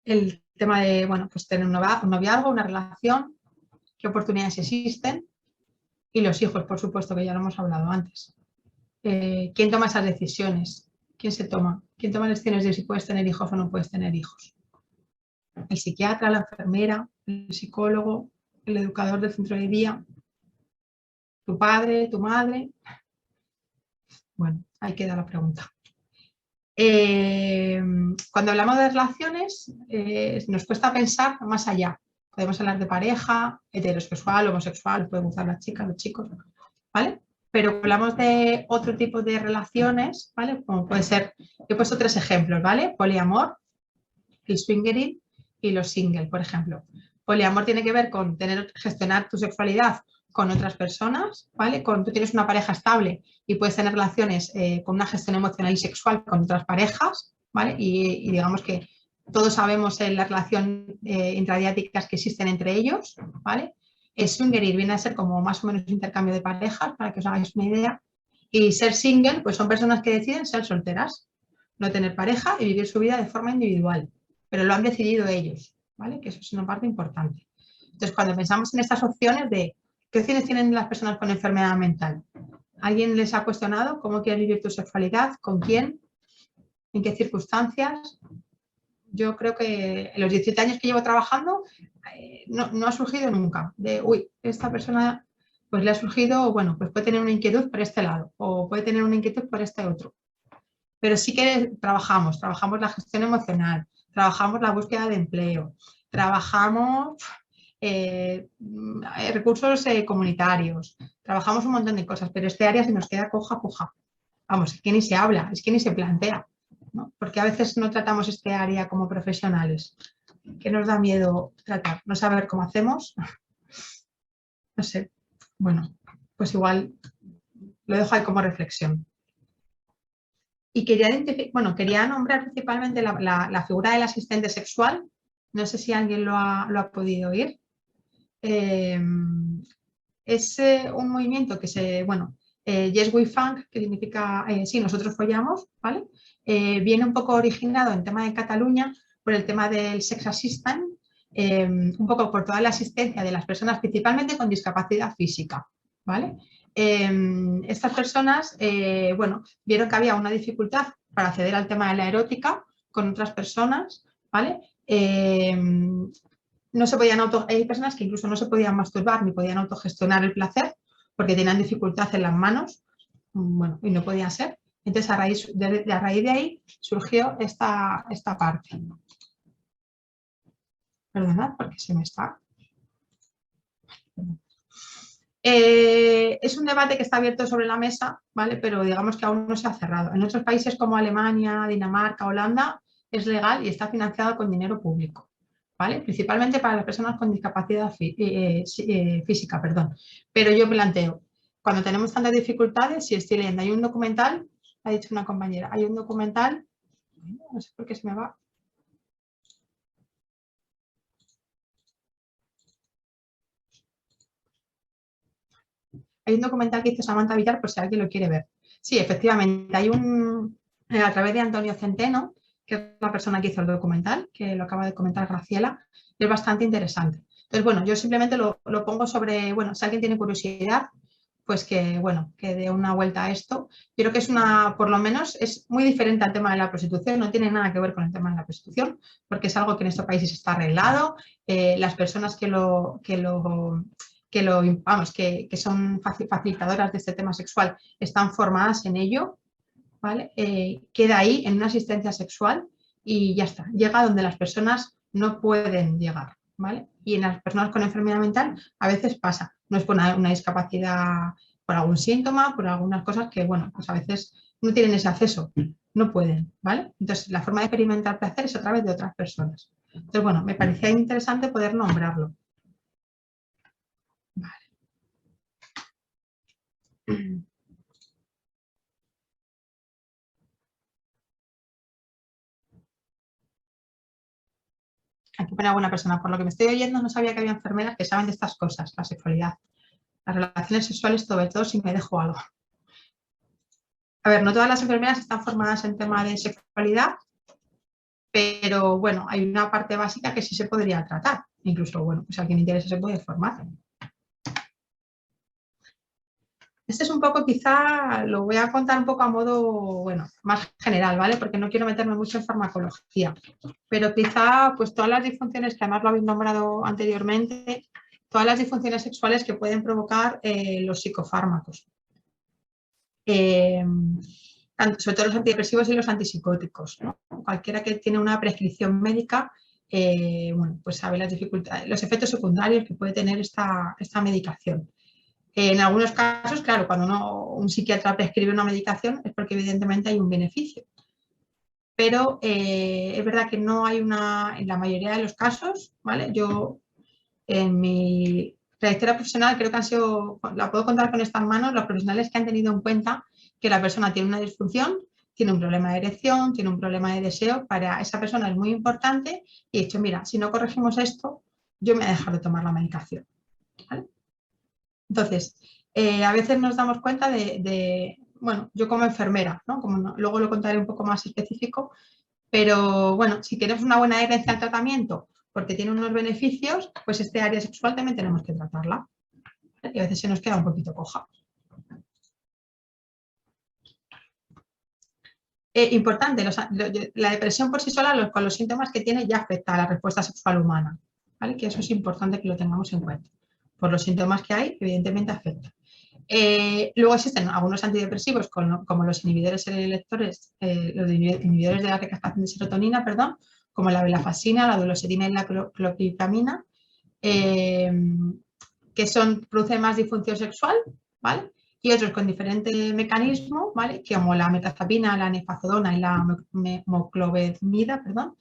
el tema de, bueno, pues tener un noviazgo, una relación, qué oportunidades existen, y los hijos, por supuesto, que ya lo hemos hablado antes. ¿Quién toma esas decisiones? ¿Quién se toma? ¿Quién toma las decisiones de si puedes tener hijos o no puedes tener hijos? El psiquiatra, la enfermera, el psicólogo, el educador del centro de día, tu padre, tu madre. Bueno, ahí queda la pregunta. Cuando hablamos de relaciones, nos cuesta pensar más allá. Podemos hablar de pareja, heterosexual, homosexual, pueden gustar las chicas, los chicos, ¿vale? Pero hablamos de otro tipo de relaciones, ¿vale? Como puede ser, yo he puesto 3 ejemplos, ¿vale? Poliamor, el swingering y los single, por ejemplo. Poliamor tiene que ver con gestionar tu sexualidad con otras personas, ¿vale? Tú tienes una pareja estable y puedes tener relaciones con una gestión emocional y sexual con otras parejas, ¿vale? Y digamos que todos sabemos la relación intradiáticas que existen entre ellos, ¿vale? Swingerir viene a ser como más o menos intercambio de parejas, para que os hagáis una idea. Y ser single, pues son personas que deciden ser solteras. no tener pareja y vivir su vida de forma individual, pero lo han decidido ellos, ¿vale? Que eso es una parte importante. Entonces, cuando pensamos en estas opciones de qué opciones tienen las personas con enfermedad mental, ¿alguien les ha cuestionado cómo quieres vivir tu sexualidad? ¿Con quién? ¿En qué circunstancias? Yo creo que en los 17 años que llevo trabajando no ha surgido nunca de, uy, esta persona pues le ha surgido, bueno, pues puede tener una inquietud por este lado o puede tener una inquietud por este otro. Pero sí que trabajamos la gestión emocional, trabajamos la búsqueda de empleo, trabajamos recursos comunitarios, trabajamos un montón de cosas, pero este área se nos queda coja, puja. Vamos, es que ni se habla, es que ni se plantea, ¿no? Porque a veces no tratamos este área como profesionales. ¿Qué nos da miedo tratar? No saber cómo hacemos. No sé. Bueno, pues igual lo dejo ahí como reflexión. Y quería nombrar principalmente la figura del asistente sexual. No sé si alguien lo ha podido oír. Es un movimiento que Yes We Funk, que significa sí, nosotros follamos, ¿vale? Viene un poco originado en tema de Cataluña por el tema del sex assistant, un poco por toda la asistencia de las personas, principalmente con discapacidad física, ¿vale? Estas personas, vieron que había una dificultad para acceder al tema de la erótica con otras personas, ¿vale? No se podían hay personas que incluso no se podían masturbar ni podían autogestionar el placer porque tenían dificultad en las manos, bueno, y no podía ser. Entonces, a raíz de ahí surgió esta parte. Perdonad, porque se me está... es un debate que está abierto sobre la mesa, ¿vale? Pero digamos que aún no se ha cerrado. En otros países como Alemania, Dinamarca, Holanda, es legal y está financiado con dinero público, ¿vale? Principalmente para las personas con discapacidad física, perdón. Pero yo planteo, cuando tenemos tantas dificultades, si estoy leyendo, hay un documental, ha dicho una compañera, hay un documental, no sé por qué se me va. Hay un documental que hizo Samantha Villar, por si alguien lo quiere ver. Sí, efectivamente, hay a través de Antonio Centeno, que es la persona que hizo el documental, que lo acaba de comentar Graciela, y es bastante interesante. Entonces, bueno, yo simplemente lo pongo sobre, bueno, si alguien tiene curiosidad, pues que dé una vuelta a esto. Yo creo que por lo menos es muy diferente al tema de la prostitución, no tiene nada que ver con el tema de la prostitución, porque es algo que en estos países está arreglado, las personas que son facilitadoras de este tema sexual están formadas en ello, ¿vale? Queda ahí en una asistencia sexual y ya está, llega donde las personas no pueden llegar, ¿vale? Y en las personas con enfermedad mental a veces pasa, no es por una discapacidad, por algún síntoma, por algunas cosas que, bueno, pues a veces no tienen ese acceso, no pueden, ¿vale? Entonces, la forma de experimentar placer es a través de otras personas. Entonces, bueno, me parecía interesante poder nombrarlo. Vale. Aquí pone alguna persona, por lo que me estoy oyendo, no sabía que había enfermeras que saben de estas cosas, la sexualidad, las relaciones sexuales, sobre todo si me dejo algo. A ver, no todas las enfermeras están formadas en tema de sexualidad, pero bueno, hay una parte básica que sí se podría tratar. Incluso, bueno, si a alguien le interesa se puede formar. Este es un poco, quizá, lo voy a contar un poco a modo, bueno, más general, ¿vale? Porque no quiero meterme mucho en farmacología. Pero quizá, pues todas las disfunciones, que además lo habéis nombrado anteriormente, todas las disfunciones sexuales que pueden provocar los psicofármacos. Sobre todo los antidepresivos y los antipsicóticos, ¿no? Cualquiera que tiene una prescripción médica, bueno, pues sabe las dificultades, los efectos secundarios que puede tener esta medicación. En algunos casos, claro, cuando un psiquiatra prescribe una medicación es porque evidentemente hay un beneficio. Pero es verdad que no hay en la mayoría de los casos, ¿vale? Yo en mi trayectoria profesional creo que la puedo contar con estas manos, los profesionales que han tenido en cuenta que la persona tiene una disfunción, tiene un problema de erección, tiene un problema de deseo, para esa persona es muy importante y he dicho, mira, si no corregimos esto, yo me voy a dejar de tomar la medicación, ¿vale? Entonces, a veces nos damos cuenta bueno, yo como enfermera, ¿no? Luego lo contaré un poco más específico, pero bueno, si queremos una buena adherencia al tratamiento porque tiene unos beneficios, pues este área sexual también tenemos que tratarla. Y a veces se nos queda un poquito coja. Importante, la depresión por sí sola, con los síntomas que tiene, ya afecta a la respuesta sexual humana, ¿vale? Que eso es importante que lo tengamos en cuenta. Por los síntomas que hay, evidentemente afecta. Luego existen algunos antidepresivos, como los inhibidores selectores, los inhibidores de la recaptación de serotonina, perdón, como la venlafaxina, la duloxetina y la clopidogrel, que producen más disfunción sexual, ¿vale? Y otros con diferentes mecanismos, ¿vale? Como la metazapina, la nefazodona y la moclobemida, perdón,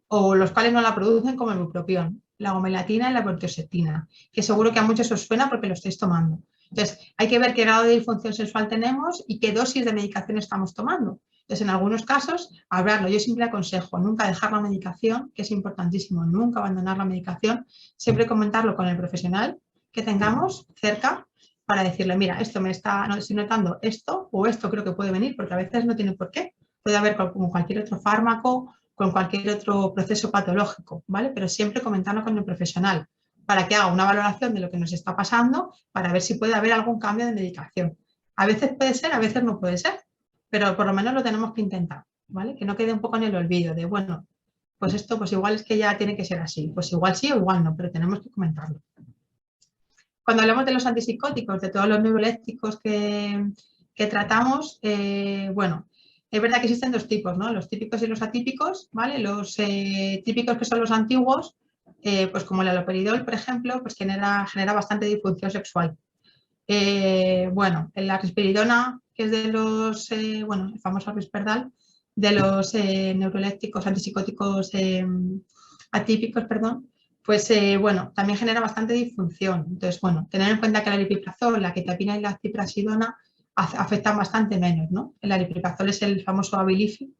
o los cuales no la producen, como el bupropión, la gomelatina y la bortioxetina, que seguro que a muchos os suena porque lo estáis tomando. Entonces, hay que ver qué grado de disfunción sexual tenemos y qué dosis de medicación estamos tomando. Entonces, en algunos casos, hablarlo. Yo siempre aconsejo nunca dejar la medicación, que es importantísimo, nunca abandonar la medicación, siempre comentarlo con el profesional que tengamos cerca para decirle, mira, no estoy notando esto o esto creo que puede venir, porque a veces no tiene por qué. Puede haber como cualquier otro fármaco, con cualquier otro proceso patológico, ¿vale? Pero siempre comentarlo con el profesional para que haga una valoración de lo que nos está pasando para ver si puede haber algún cambio de medicación. A veces puede ser, a veces no puede ser, pero por lo menos lo tenemos que intentar, ¿vale? Que no quede un poco en el olvido de, bueno, pues esto pues igual es que ya tiene que ser así, pues igual sí o igual no, pero tenemos que comentarlo. Cuando hablamos de los antipsicóticos, de todos los neurolépticos que tratamos, bueno, es verdad que existen dos tipos, ¿no? Los típicos y los atípicos, ¿vale? Los típicos, que son los antiguos, pues como el haloperidol, por ejemplo, pues genera bastante disfunción sexual. Bueno, la risperidona, que es de los, bueno, el famoso Risperdal, de los neurolépticos antipsicóticos atípicos, perdón, pues bueno, también genera bastante disfunción. Entonces, bueno, tener en cuenta que el aripiprazol, la quetiapina y la ciprasidona afectan bastante menos, ¿no? El aripiprazol es el famoso Abilify.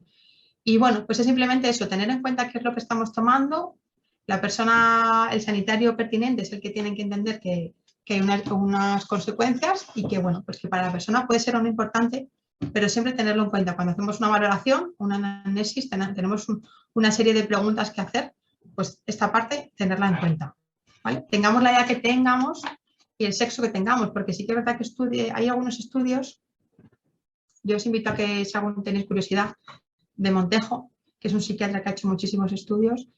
Y bueno, pues es simplemente eso, tener en cuenta qué es lo que estamos tomando. La persona, el sanitario pertinente es el que tiene que entender que hay unas consecuencias y que, bueno, pues que para la persona puede ser o no importante, pero siempre tenerlo en cuenta. Cuando hacemos una valoración, una anamnesis, tenemos una serie de preguntas que hacer, pues esta parte tenerla en cuenta, ¿vale? Tengamos la edad que tengamos y el sexo que tengamos, porque sí que es verdad que hay algunos estudios, yo os invito a que si aún tenéis curiosidad, de Montejo, que es un psiquiatra que ha hecho muchísimos estudios,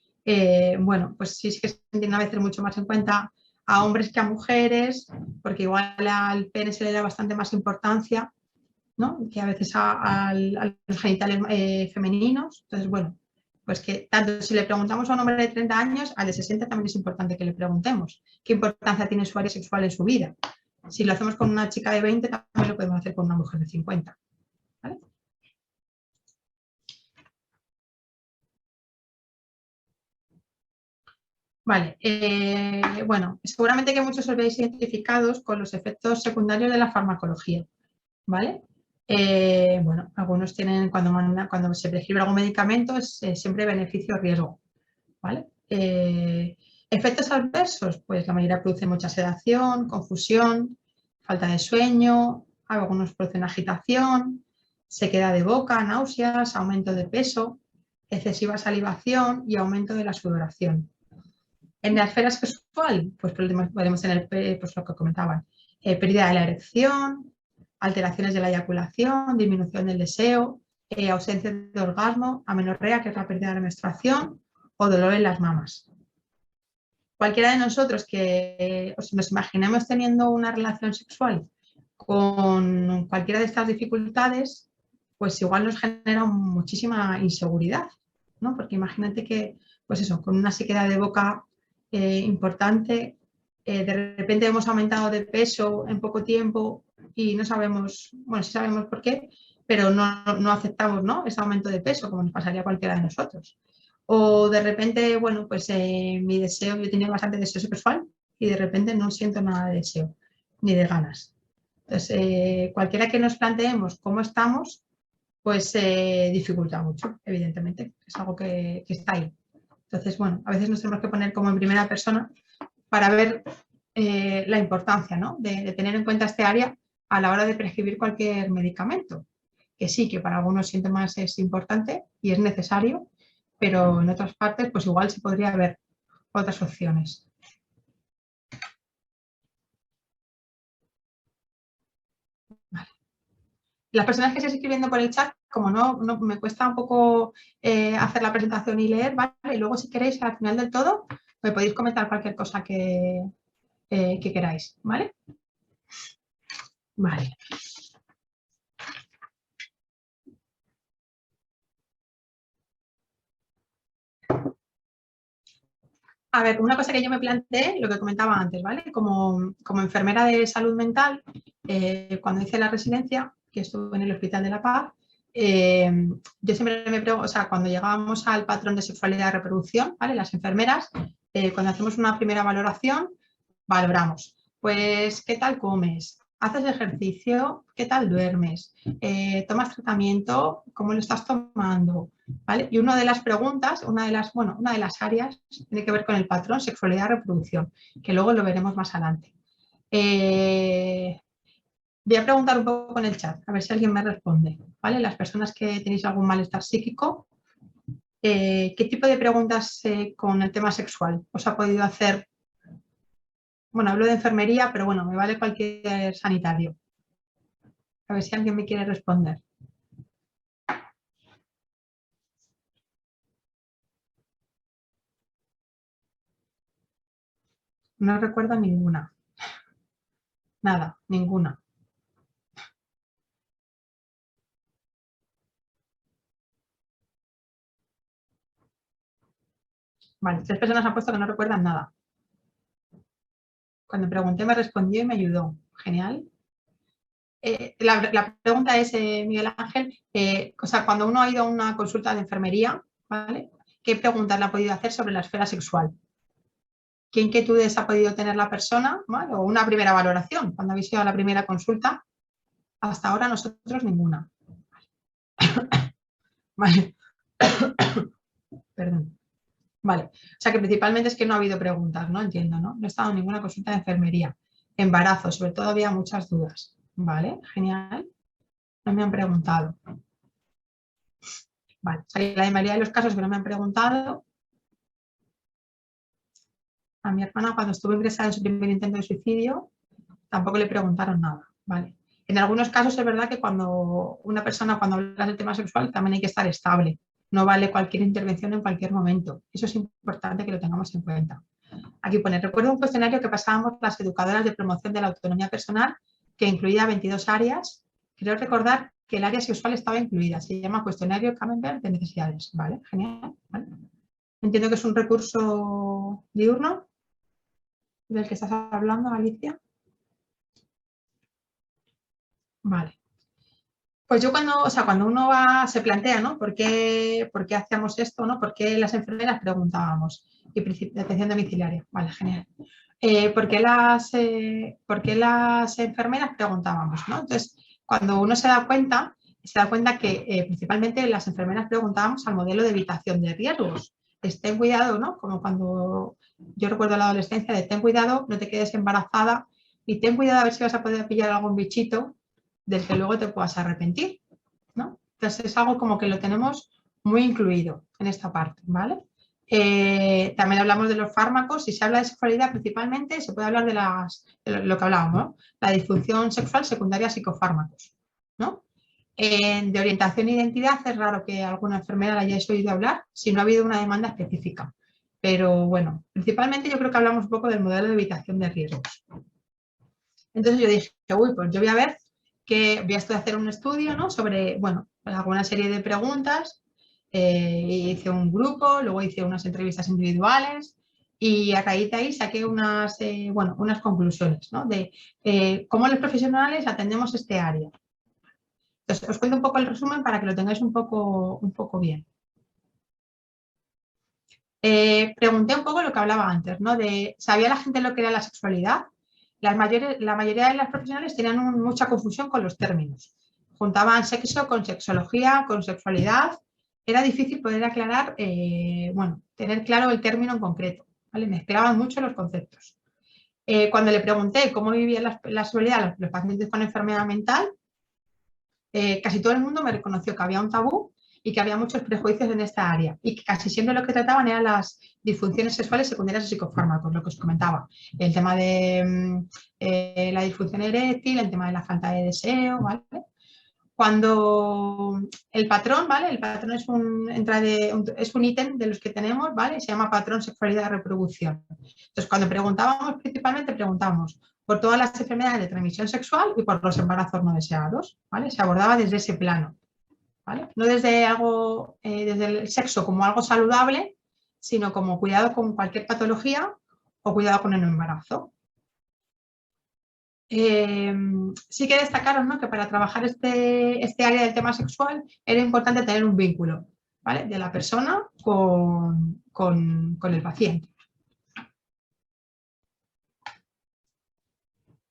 bueno, pues sí es que se tiene a veces mucho más en cuenta a hombres que a mujeres, porque igual al pene se le da bastante más importancia, ¿no? Que a veces a los genitales femeninos. Entonces, bueno, pues que tanto si le preguntamos a un hombre de 30 años, al de 60 también es importante que le preguntemos qué importancia tiene su área sexual en su vida. Si lo hacemos con una chica de 20, también lo podemos hacer con una mujer de 50. ¿Vale? Vale, bueno, seguramente que muchos os veis identificados con los efectos secundarios de la farmacología, ¿vale? Bueno, algunos tienen, cuando se prescribe algún medicamento, es siempre beneficio-riesgo, ¿vale? Efectos adversos, pues la mayoría producen mucha sedación, confusión, falta de sueño, algunos producen agitación, sequedad de boca, náuseas, aumento de peso, excesiva salivación y aumento de la sudoración. En la esfera sexual, pues podemos tener, pues lo que comentaban, pérdida de la erección, alteraciones de la eyaculación, disminución del deseo, ausencia de orgasmo, amenorrea, que es la pérdida de la menstruación, o dolor en las mamas. Cualquiera de nosotros que nos imaginemos teniendo una relación sexual con cualquiera de estas dificultades, pues igual nos genera muchísima inseguridad, ¿no? Porque imagínate que, pues eso, con una sequedad de boca importante, de repente hemos aumentado de peso en poco tiempo y no sabemos, bueno, sí sabemos por qué, pero no aceptamos, ¿no? Ese aumento de peso, como nos pasaría a cualquiera de nosotros. O de repente, bueno, pues mi deseo, yo tenía bastante deseo sexual y de repente no siento nada de deseo, ni de ganas. Entonces, cualquiera que nos planteemos cómo estamos, pues dificulta mucho, evidentemente. Es algo que está ahí. Entonces, bueno, a veces nos tenemos que poner como en primera persona para ver la importancia, ¿no? de tener en cuenta este área a la hora de prescribir cualquier medicamento. Que sí, que para algunos síntomas es importante y es necesario, pero en otras partes pues igual se podría ver otras opciones. Vale. Las personas que estáis escribiendo por el chat, como no me cuesta un poco hacer la presentación y leer, ¿vale? Y luego si queréis al final del todo me podéis comentar cualquier cosa que queráis, ¿vale? Vale. A ver, una cosa que yo me planteé, lo que comentaba antes, ¿vale? Como enfermera de salud mental, cuando hice la residencia, que estuve en el Hospital de la Paz, yo siempre me pregunto, o sea, cuando llegábamos al patrón de sexualidad y reproducción, ¿vale? Las enfermeras, cuando hacemos una primera valoración, valoramos, pues, ¿qué tal comes? ¿Haces ejercicio? ¿Qué tal duermes? ¿Tomas tratamiento? ¿Cómo lo estás tomando? ¿Vale? Y una de las preguntas, una de las áreas tiene que ver con el patrón sexualidad y reproducción, que luego lo veremos más adelante. Voy a preguntar un poco en el chat, a ver si alguien me responde, ¿vale? Las personas que tenéis algún malestar psíquico, ¿qué tipo de preguntas con el tema sexual os ha podido hacer? Bueno, hablo de enfermería, pero bueno, me vale cualquier sanitario. A ver si alguien me quiere responder. No recuerdo ninguna. Nada, ninguna. Vale, 3 personas han puesto que no recuerdan nada. Cuando pregunté me respondió y me ayudó. Genial. La pregunta es, Miguel Ángel, o sea, cuando uno ha ido a una consulta de enfermería, ¿vale? ¿Qué preguntas le ha podido hacer sobre la esfera sexual? ¿Qué inquietudes ha podido tener la persona? ¿Vale? O una primera valoración, cuando habéis ido a la primera consulta. Hasta ahora nosotros ninguna. Vale. Perdón. Vale. O sea que principalmente es que no ha habido preguntas, ¿no? Entiendo, ¿no? No he estado en ninguna consulta de enfermería. Embarazo, sobre todo había muchas dudas. Vale, genial. No me han preguntado. Vale, o sea, la mayoría de los casos que no me han preguntado, a mi hermana cuando estuvo ingresada en su primer intento de suicidio, tampoco le preguntaron nada, ¿vale? En algunos casos es verdad que cuando una persona, cuando habla del tema sexual, también hay que estar estable. No vale cualquier intervención en cualquier momento. Eso es importante que lo tengamos en cuenta. Aquí pone, recuerdo un cuestionario que pasábamos las educadoras de promoción de la autonomía personal, que incluía 22 áreas. Creo recordar que el área sexual estaba incluida. Se llama cuestionario Camembert de necesidades. Vale, genial. ¿Vale? Entiendo que es un recurso diurno del que estás hablando, Alicia. Vale. Pues yo cuando uno se plantea, ¿no? ¿Por qué hacíamos esto, ¿no? ¿Por qué las enfermeras preguntábamos? Y de atención domiciliaria. Vale, genial. ¿Por qué las enfermeras preguntábamos, ¿no? Entonces, cuando uno se da cuenta que principalmente las enfermeras preguntábamos al modelo de evitación de riesgos. Ten cuidado, ¿no? Como cuando yo recuerdo la adolescencia de ten cuidado, no te quedes embarazada y ten cuidado a ver si vas a poder pillar algún bichito del que luego te puedas arrepentir, ¿no? Entonces es algo como que lo tenemos muy incluido en esta parte, ¿vale? También hablamos de los fármacos. Si se habla de sexualidad principalmente, se puede hablar de lo que hablábamos, ¿no? La disfunción sexual secundaria a psicofármacos, ¿no? De orientación e identidad es raro que alguna enfermera la hayáis oído hablar si no ha habido una demanda específica. Pero bueno, principalmente yo creo que hablamos un poco del modelo de evitación de riesgos. Entonces yo dije, uy, pues yo voy a ver que voy a hacer un estudio, ¿no? Sobre, bueno, alguna serie de preguntas. Hice un grupo, luego hice unas entrevistas individuales y a raíz de ahí saqué unas conclusiones, ¿no? De cómo los profesionales atendemos este área. Entonces, os cuento un poco el resumen para que lo tengáis un poco bien. Pregunté un poco lo que hablaba antes, ¿no? ¿Sabía la gente lo que era la sexualidad? La mayoría de las profesionales tenían mucha confusión con los términos. Juntaban sexo con sexología, con sexualidad. Era difícil poder aclarar, tener claro el término en concreto, ¿vale? Mezclaban mucho los conceptos. Cuando le pregunté cómo vivían la sexualidad los pacientes con enfermedad mental, casi todo el mundo me reconoció que había un tabú y que había muchos prejuicios en esta área y que casi siempre lo que trataban eran las disfunciones sexuales secundarias a psicofármacos, lo que os comentaba. El tema de la disfunción eréctil, el tema de la falta de deseo, ¿vale? Cuando el patrón, ¿vale? El patrón es un ítem de los que tenemos, ¿vale? Se llama patrón sexualidad y reproducción. Entonces, cuando preguntábamos, principalmente preguntamos por todas las enfermedades de transmisión sexual y por los embarazos no deseados, ¿vale? Se abordaba desde ese plano, ¿vale? No desde desde el sexo como algo saludable, sino como cuidado con cualquier patología o cuidado con el embarazo. Sí que destacaron, ¿no?, que para trabajar este área del tema sexual era importante tener un vínculo, ¿vale?, de la persona con el paciente.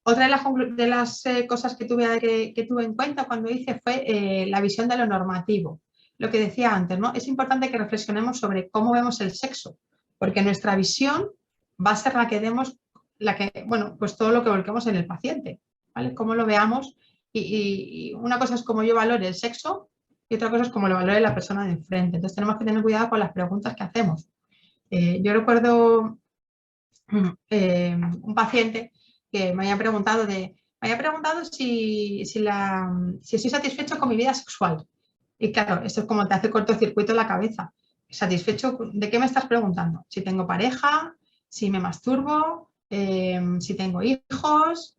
Otra de las cosas que tuve en cuenta cuando hice fue la visión de lo normativo. Lo que decía antes, ¿no? Es importante que reflexionemos sobre cómo vemos el sexo, porque nuestra visión va a ser la que demos, bueno, pues todo lo que volquemos en el paciente, ¿vale? Cómo lo veamos. Y una cosa es cómo yo valore el sexo y otra cosa es cómo lo valore la persona de enfrente. Entonces tenemos que tener cuidado con las preguntas que hacemos. Yo recuerdo un paciente que me había preguntado si estoy satisfecho con mi vida sexual. Y claro, esto es como te hace cortocircuito en la cabeza. ¿Satisfecho de qué me estás preguntando? Si tengo pareja, si me masturbo, si tengo hijos.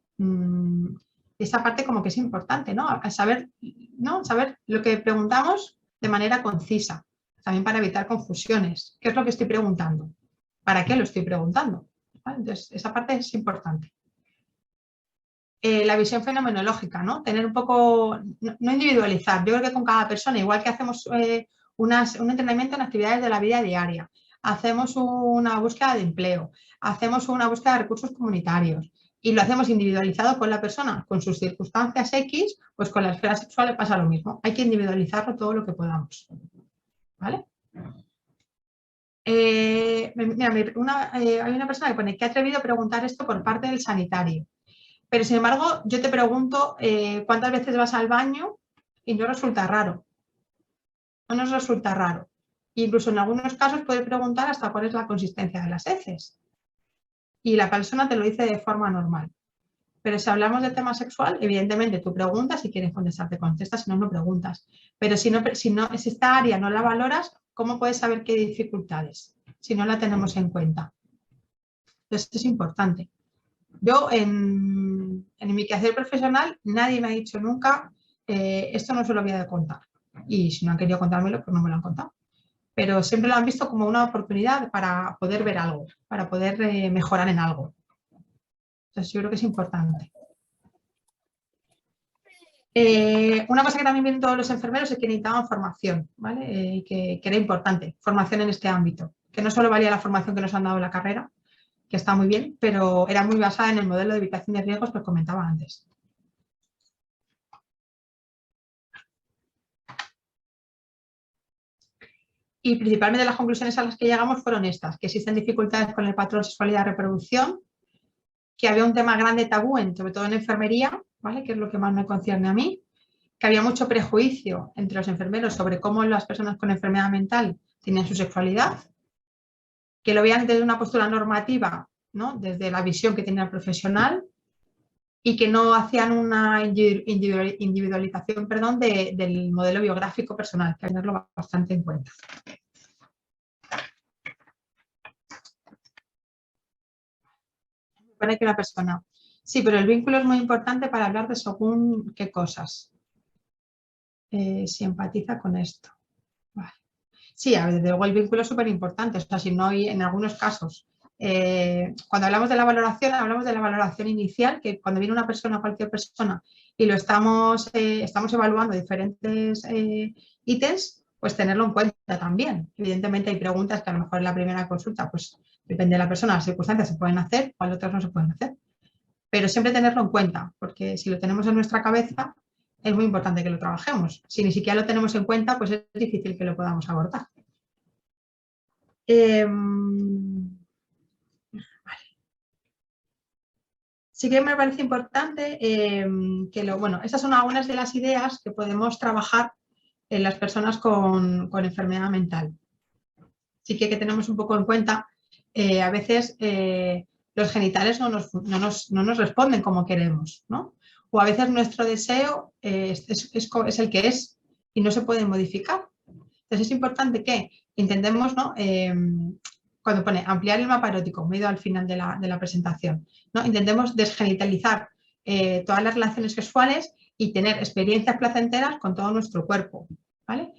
Esa parte como que es importante, ¿no? Saber lo que preguntamos de manera concisa, también para evitar confusiones. ¿Qué es lo que estoy preguntando? ¿Para qué lo estoy preguntando? ¿Vale? Entonces, esa parte es importante. La visión fenomenológica, ¿no? Tener un poco, no individualizar. Yo creo que con cada persona, igual que hacemos un entrenamiento en actividades de la vida diaria, hacemos una búsqueda de empleo, hacemos una búsqueda de recursos comunitarios y lo hacemos individualizado con la persona, con sus circunstancias X, pues con la esfera sexual le pasa lo mismo. Hay que individualizarlo todo lo que podamos. ¿Vale? Mira, hay una persona que pone que ha atrevido a preguntar esto por parte del sanitario. Pero, sin embargo, yo te pregunto cuántas veces vas al baño y no resulta raro. No nos resulta raro. Incluso en algunos casos puedes preguntar hasta cuál es la consistencia de las heces. Y la persona te lo dice de forma normal. Pero si hablamos de tema sexual, evidentemente tú preguntas, si quieres contestar, te contestas, si no, no preguntas. Pero si esta área no la valoras, ¿cómo puedes saber qué hay dificultades? Si no la tenemos en cuenta. Entonces es importante. Yo en mi quehacer profesional nadie me ha dicho nunca esto no se lo voy a contar. Y si no han querido contármelo, pues no me lo han contado. Pero siempre lo han visto como una oportunidad para poder ver algo, para poder mejorar en algo. Entonces yo creo que es importante. Una cosa que también vienen todos los enfermeros es que necesitaban formación, ¿vale? Que era importante, formación en este ámbito. Que no solo valía la formación que nos han dado en la carrera, que está muy bien, pero era muy basada en el modelo de evitación de riesgos que os comentaba antes. Y principalmente las conclusiones a las que llegamos fueron estas, que existen dificultades con el patrón sexualidad-reproducción, que había un tema grande tabú, sobre todo en enfermería, ¿vale?, que es lo que más me concierne a mí, que había mucho prejuicio entre los enfermeros sobre cómo las personas con enfermedad mental tenían su sexualidad, que lo veían desde una postura normativa, ¿no?, desde la visión que tenía el profesional, y que no hacían una individualización, del modelo biográfico personal, que hay que tenerlo bastante en cuenta. Pone que una persona. Sí, pero el vínculo es muy importante para hablar de según qué cosas. Si empatiza con esto. Vale. Sí, desde luego el vínculo es súper importante. O sea, si no hay, en algunos casos, cuando hablamos de la valoración inicial, que cuando viene una persona, cualquier persona, y lo estamos evaluando diferentes ítems, pues tenerlo en cuenta también. Evidentemente hay preguntas que a lo mejor en la primera consulta, pues depende de la persona, las circunstancias se pueden hacer, o otras no se pueden hacer. Pero siempre tenerlo en cuenta, porque si lo tenemos en nuestra cabeza, es muy importante que lo trabajemos. Si ni siquiera lo tenemos en cuenta, pues es difícil que lo podamos abordar. Vale. sí que me parece importante bueno, esas son algunas de las ideas que podemos trabajar en las personas con enfermedad mental. Sí que tenemos un poco en cuenta, a veces los genitales no nos responden como queremos, ¿no? O a veces nuestro deseo es el que es y no se puede modificar. Entonces es importante que intentemos, ¿no? Cuando pone ampliar el mapa erótico, me he ido al final de la presentación, ¿no? Intentemos desgenitalizar todas las relaciones sexuales y tener experiencias placenteras con todo nuestro cuerpo, ¿vale?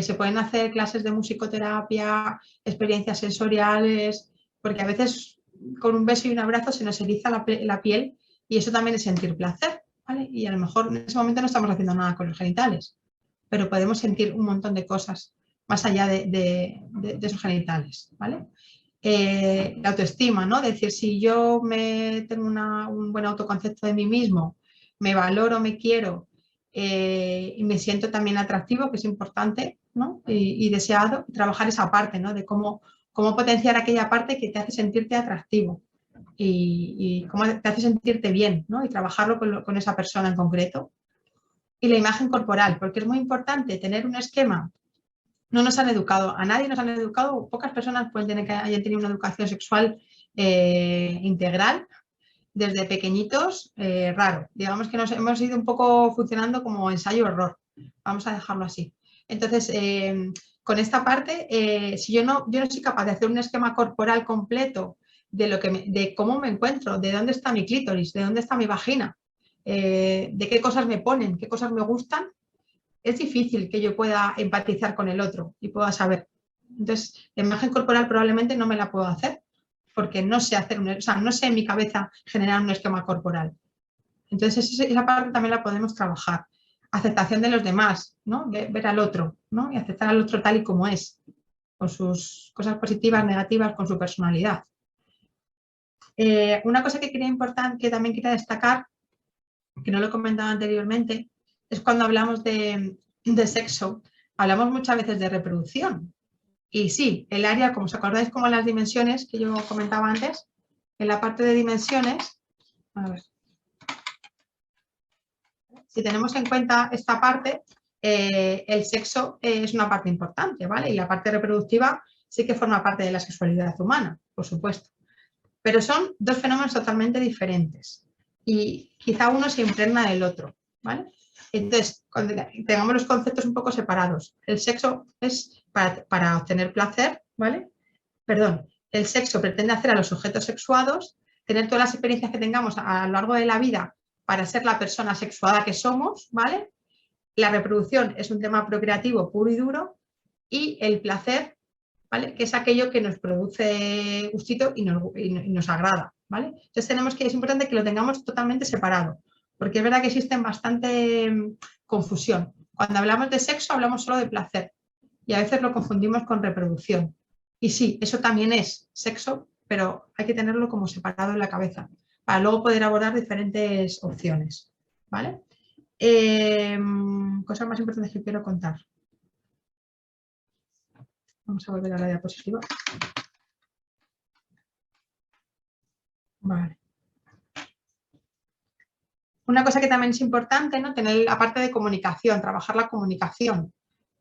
Se pueden hacer clases de musicoterapia, experiencias sensoriales, porque a veces con un beso y un abrazo se nos eriza la piel y eso también es sentir placer, ¿vale? Y a lo mejor en ese momento no estamos haciendo nada con los genitales, pero podemos sentir un montón de cosas más allá de esos genitales, ¿vale? La autoestima, ¿no? Es decir, si yo tengo un buen autoconcepto de mí mismo, me valoro, me quiero y me siento también atractivo, que es importante, ¿no? Y deseado, trabajar esa parte, ¿no? De cómo potenciar aquella parte que te hace sentirte atractivo y cómo te hace sentirte bien, ¿no? Y trabajarlo con esa persona en concreto. Y la imagen corporal, porque es muy importante tener un esquema. No nos han educado, a nadie nos han educado, pocas personas pueden tener que hayan tenido una educación sexual integral desde pequeñitos, raro. Digamos que nos hemos ido un poco funcionando como ensayo-error, vamos a dejarlo así. Entonces, con esta parte, si yo no soy capaz de hacer un esquema corporal completo de cómo me encuentro, de dónde está mi clítoris, de dónde está mi vagina, de qué cosas me ponen, qué cosas me gustan, es difícil que yo pueda empatizar con el otro y pueda saber. Entonces, la imagen corporal probablemente no me la puedo hacer porque no sé no sé en mi cabeza generar un esquema corporal. Entonces, esa parte también la podemos trabajar. Aceptación de los demás, ¿no? Ver al otro, ¿no? Y aceptar al otro tal y como es, con sus cosas positivas, negativas, con su personalidad. Una cosa que también quería destacar, que no lo he comentado anteriormente, es cuando hablamos de sexo, hablamos muchas veces de reproducción. Y sí, el área, como os acordáis, como las dimensiones que yo comentaba antes, en la parte de dimensiones, a ver, si tenemos en cuenta esta parte, el sexo es una parte importante, ¿vale? Y la parte reproductiva sí que forma parte de la sexualidad humana, por supuesto. Pero son dos fenómenos totalmente diferentes y quizá uno se impregna del otro, ¿vale? Entonces, cuando tengamos los conceptos un poco separados, el sexo es para obtener placer, ¿vale? Perdón, el sexo pretende hacer a los sujetos sexuados, tener todas las experiencias que tengamos a lo largo de la vida para ser la persona sexuada que somos, ¿vale? La reproducción es un tema procreativo puro y duro y el placer, ¿vale? Que es aquello que nos produce gustito y nos agrada, ¿vale? Entonces es importante que lo tengamos totalmente separado, porque es verdad que existe bastante confusión. Cuando hablamos de sexo hablamos solo de placer y a veces lo confundimos con reproducción. Y sí, eso también es sexo, pero hay que tenerlo como separado en la cabeza para luego poder abordar diferentes opciones, ¿vale? Cosas más importantes que quiero contar. Vamos a volver a la diapositiva. Vale. Una cosa que también es importante, ¿no? Tener la parte de comunicación, trabajar la comunicación.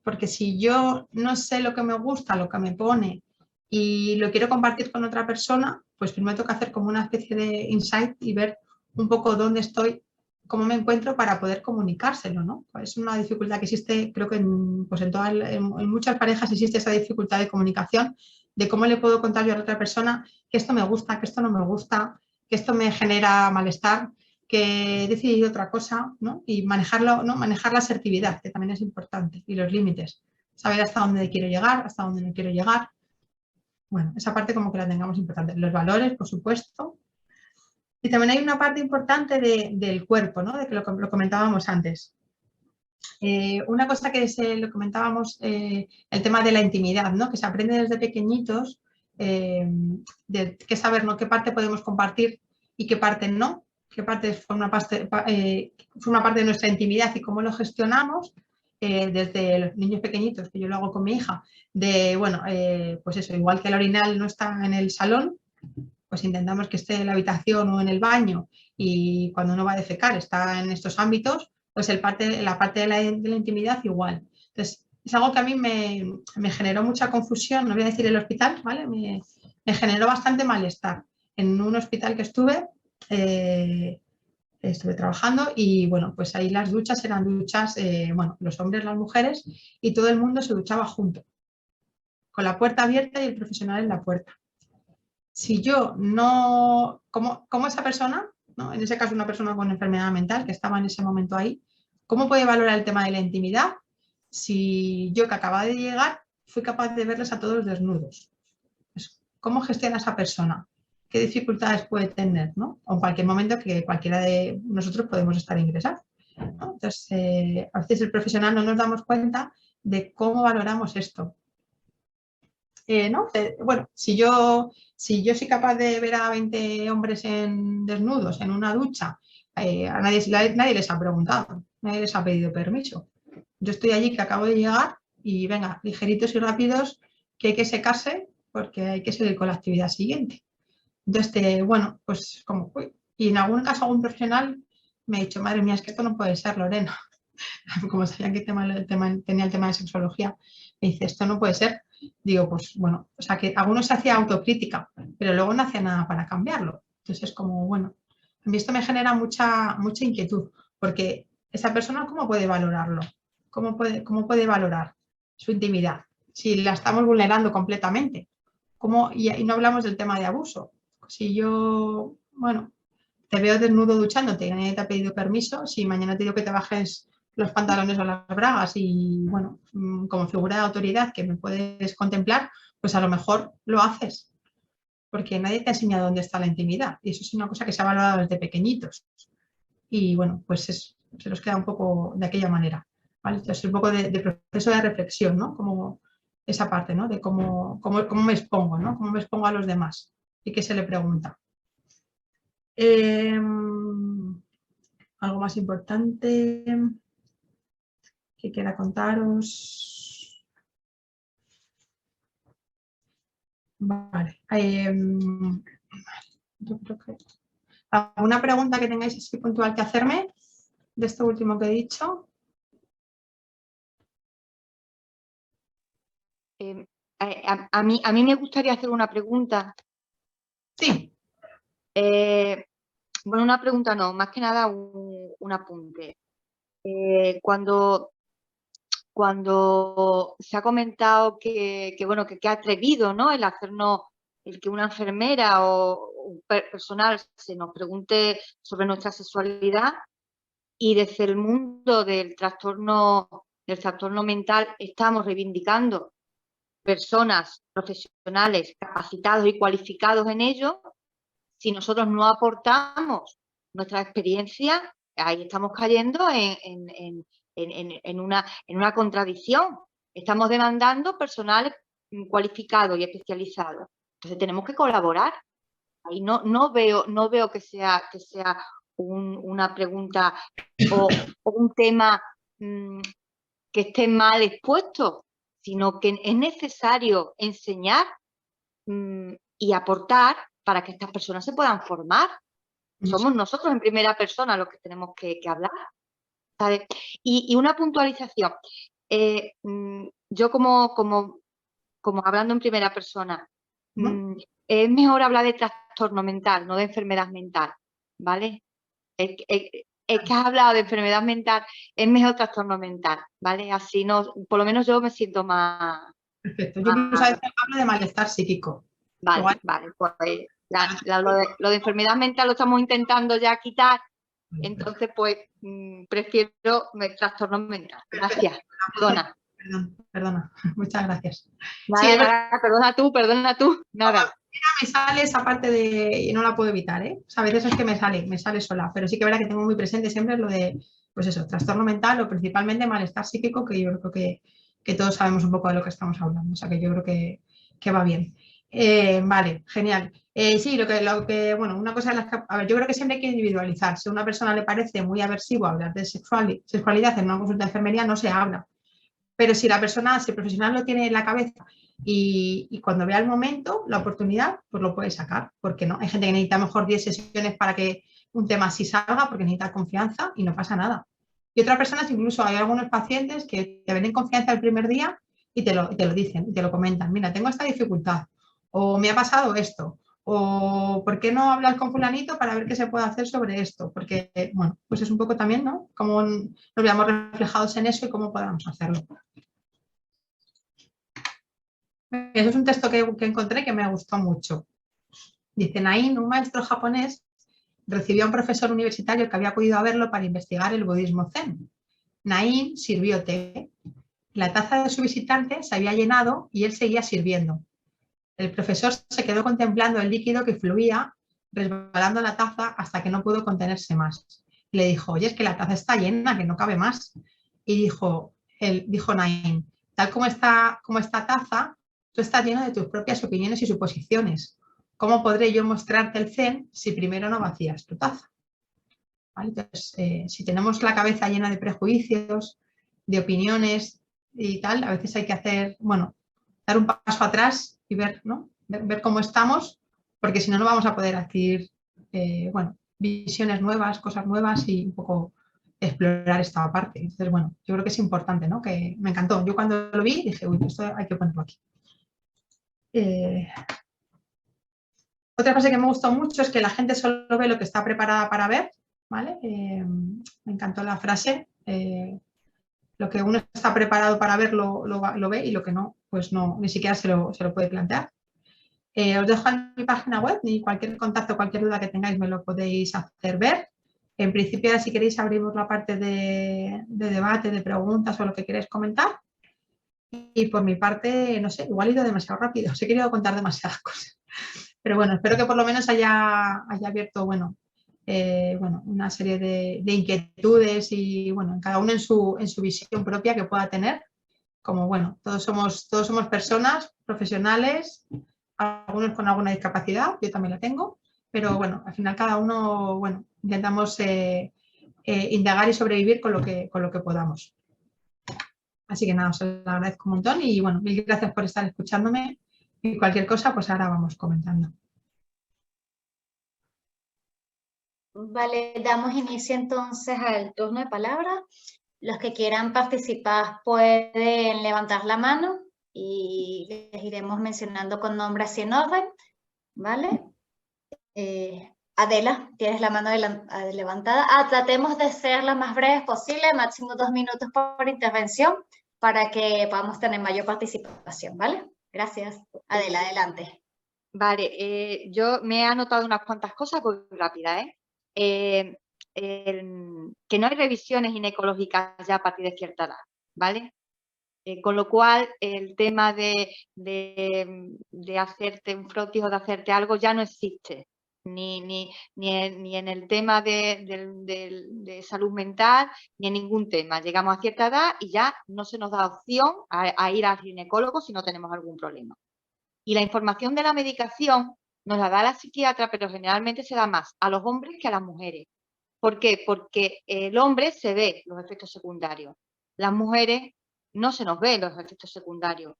Porque si yo no sé lo que me gusta, lo que me pone y lo quiero compartir con otra persona, pues primero tengo que hacer como una especie de insight y ver un poco dónde estoy, cómo me encuentro para poder comunicárselo, ¿no? Es una dificultad que existe, creo que en muchas parejas existe esa dificultad de comunicación, de cómo le puedo contar yo a la otra persona que esto me gusta, que esto no me gusta, que esto me genera malestar, que he decidido otra cosa, ¿no? Y manejarlo, ¿no? Manejar la asertividad, que también es importante, y los límites. Saber hasta dónde quiero llegar, hasta dónde no quiero llegar. Bueno, esa parte como que la tengamos importante. Los valores, por supuesto. Y también hay una parte importante del cuerpo, ¿no? De que lo comentábamos antes. Una cosa que lo comentábamos, el tema de la intimidad, ¿no? Que se aprende desde pequeñitos, de qué saber, ¿no? Qué parte podemos compartir y qué parte no, qué parte forma parte de nuestra intimidad y cómo lo gestionamos, desde los niños pequeñitos, que yo lo hago con mi hija, de, bueno, pues eso, igual que el orinal no está en el salón, pues intentamos que esté en la habitación o en el baño y cuando uno va a defecar está en estos ámbitos, pues la parte de la intimidad igual. Entonces, es algo que a mí me generó mucha confusión, no voy a decir el hospital, ¿vale? Me generó bastante malestar. En un hospital que estuve trabajando y bueno, pues ahí las duchas eran duchas, bueno, los hombres, las mujeres y todo el mundo se duchaba junto, con la puerta abierta y el profesional en la puerta. Si yo no, como esa persona, ¿no? En ese caso una persona con enfermedad mental que estaba en ese momento ahí, ¿cómo puede valorar el tema de la intimidad si yo que acababa de llegar fui capaz de verles a todos desnudos? Pues, ¿cómo gestiona esa persona? ¿Qué dificultades puede tener? ¿No? O en cualquier momento que cualquiera de nosotros podemos estar ingresados, ¿no? Entonces, a veces el profesional no nos damos cuenta de cómo valoramos esto. ¿No? Bueno, si yo soy capaz de ver a 20 hombres desnudos en una ducha, a nadie les ha preguntado, nadie les ha pedido permiso. Yo estoy allí que acabo de llegar y venga, ligeritos y rápidos, que hay que secarse porque hay que seguir con la actividad siguiente. Entonces, bueno, pues como, uy, y en algún caso algún profesional me ha dicho, madre mía, es que esto no puede ser, Lorena. Como sabía que tenía el tema de sexología, me dice, esto no puede ser. Digo, pues bueno, o sea que algunos se hacía autocrítica, pero luego no hacía nada para cambiarlo. Entonces es como, bueno, a mí esto me genera mucha inquietud, porque esa persona, ¿cómo puede valorarlo? ¿Cómo puede valorar su intimidad? Si la estamos vulnerando completamente. Y no hablamos del tema de abuso. Si yo, bueno, te veo desnudo duchándote y nadie te ha pedido permiso, si mañana te digo que te bajes los pantalones o las bragas y, bueno, como figura de autoridad que me puedes contemplar, pues a lo mejor lo haces, porque nadie te ha enseñado dónde está la intimidad y eso es una cosa que se ha valorado desde pequeñitos y, bueno, pues se nos queda un poco de aquella manera, ¿vale? Entonces, un poco de proceso de reflexión, ¿no? Como esa parte, ¿no? De cómo me expongo, ¿no? Cómo me expongo a los demás y qué se le pregunta. Algo más importante que quiera contaros. Vale. Yo creo que... ¿Alguna pregunta que tengáis así puntual que hacerme de esto último que he dicho? A mí me gustaría hacer una pregunta. Sí. Bueno, una pregunta no, más que nada un apunte. Cuando se ha comentado que ha atrevido, ¿no? El que una enfermera o un personal se nos pregunte sobre nuestra sexualidad y desde el mundo del trastorno mental estamos reivindicando personas profesionales capacitados y cualificados en ello. Si nosotros no aportamos nuestra experiencia, ahí estamos cayendo en una contradicción. Estamos demandando personal cualificado y especializado. Entonces tenemos que colaborar. Ahí no veo que sea una pregunta o un tema que esté mal expuesto, sino que es necesario enseñar y aportar para que estas personas se puedan formar. Somos nosotros en primera persona los que tenemos que hablar, ¿sabes? Y una puntualización. Yo como hablando en primera persona, es mejor hablar de trastorno mental, no de enfermedad mental, ¿vale? Es que has hablado de enfermedad mental, es mejor trastorno mental, ¿vale? Así no, por lo menos yo me siento más... Perfecto. Yo incluso a veces hablo de malestar psíquico. Vale, igual. Vale, pues lo de enfermedad mental lo estamos intentando ya quitar, entonces pues prefiero trastorno mental. Gracias, perdona. Perdona, muchas gracias. Nada, sí, nada, perdona tú, nada. Me sale esa parte y no la puedo evitar, ¿eh? O sea, a veces es que me sale sola, pero sí que es verdad que tengo muy presente siempre lo de, pues eso, trastorno mental o principalmente malestar psíquico, que yo creo que todos sabemos un poco de lo que estamos hablando, o sea, que yo creo que va bien. Vale, genial. Sí, bueno, una cosa de las que, a ver, yo creo que siempre hay que individualizar. Si a una persona le parece muy aversivo hablar de sexualidad en una consulta de enfermería, no se habla. Pero si el profesional lo tiene en la cabeza Y cuando vea el momento, la oportunidad, pues lo puede sacar. ¿Por qué no? Hay gente que necesita a lo mejor 10 sesiones para que un tema así salga porque necesita confianza y no pasa nada. Y otras personas, incluso hay algunos pacientes que te ven en confianza el primer día y te lo dicen, y te lo comentan. Mira, tengo esta dificultad, o me ha pasado esto, o ¿por qué no hablas con fulanito para ver qué se puede hacer sobre esto? Porque, bueno, pues es un poco también, ¿no? Cómo nos veamos reflejados en eso y cómo podamos hacerlo. Eso es un texto que encontré que me gustó mucho. Dice, Nain, un maestro japonés, recibió a un profesor universitario que había acudido a verlo para investigar el budismo zen. Nain sirvió té. La taza de su visitante se había llenado y él seguía sirviendo. El profesor se quedó contemplando el líquido que fluía, resbalando la taza hasta que no pudo contenerse más. Y le dijo, oye, es que la taza está llena, que no cabe más. Y dijo Nain, tal como está esta taza, tú estás lleno de tus propias opiniones y suposiciones. ¿Cómo podré yo mostrarte el zen si primero no vacías tu taza? ¿Vale? Entonces, si tenemos la cabeza llena de prejuicios, de opiniones y tal, a veces hay que hacer, bueno, dar un paso atrás y ver, ¿no? ver cómo estamos, porque si no, no vamos a poder adquirir, bueno, visiones nuevas, cosas nuevas y un poco explorar esta parte. Entonces, bueno, yo creo que es importante, ¿no? Que me encantó. Yo cuando lo vi dije, uy, esto hay que ponerlo aquí. Otra cosa que me gustó mucho es que la gente solo ve lo que está preparada para ver, ¿vale? Me encantó la frase. Lo que uno está preparado para ver lo ve y lo que no, pues no, ni siquiera se lo puede plantear. Os dejo en mi página web y cualquier contacto, cualquier duda que tengáis me lo podéis hacer ver. En principio, ahora si queréis abrimos la parte de debate, de preguntas o lo que queréis comentar. Y por mi parte, no sé, igual he ido demasiado rápido, os he querido contar demasiadas cosas. Pero bueno, espero que por lo menos haya abierto, bueno, una serie de inquietudes y, bueno, cada uno en su visión propia que pueda tener. Como, bueno, todos somos personas profesionales, algunos con alguna discapacidad, yo también la tengo, pero bueno, al final cada uno, bueno, intentamos indagar y sobrevivir con lo que podamos. Así que nada, os lo agradezco un montón y bueno, mil gracias por estar escuchándome y cualquier cosa, pues ahora vamos comentando. Vale, damos inicio entonces al turno de palabra. Los que quieran participar pueden levantar la mano y les iremos mencionando con nombre así en orden, ¿vale? Adela, tienes la mano levantada. Tratemos de ser lo más breves posible, máximo 2 minutos por intervención, para que podamos tener mayor participación, ¿vale? Gracias. Adela, adelante. Vale, yo me he anotado unas cuantas cosas muy rápidas, que no hay revisiones ginecológicas ya a partir de cierta edad, ¿vale? Con lo cual, el tema de hacerte un frotis o de hacerte algo ya no existe, ni en el tema de salud mental, ni en ningún tema. Llegamos a cierta edad y ya no se nos da opción a ir al ginecólogo si no tenemos algún problema. Y la información de la medicación nos la da la psiquiatra, pero generalmente se da más a los hombres que a las mujeres. ¿Por qué? Porque el hombre se ve los efectos secundarios. Las mujeres no se nos ven los efectos secundarios,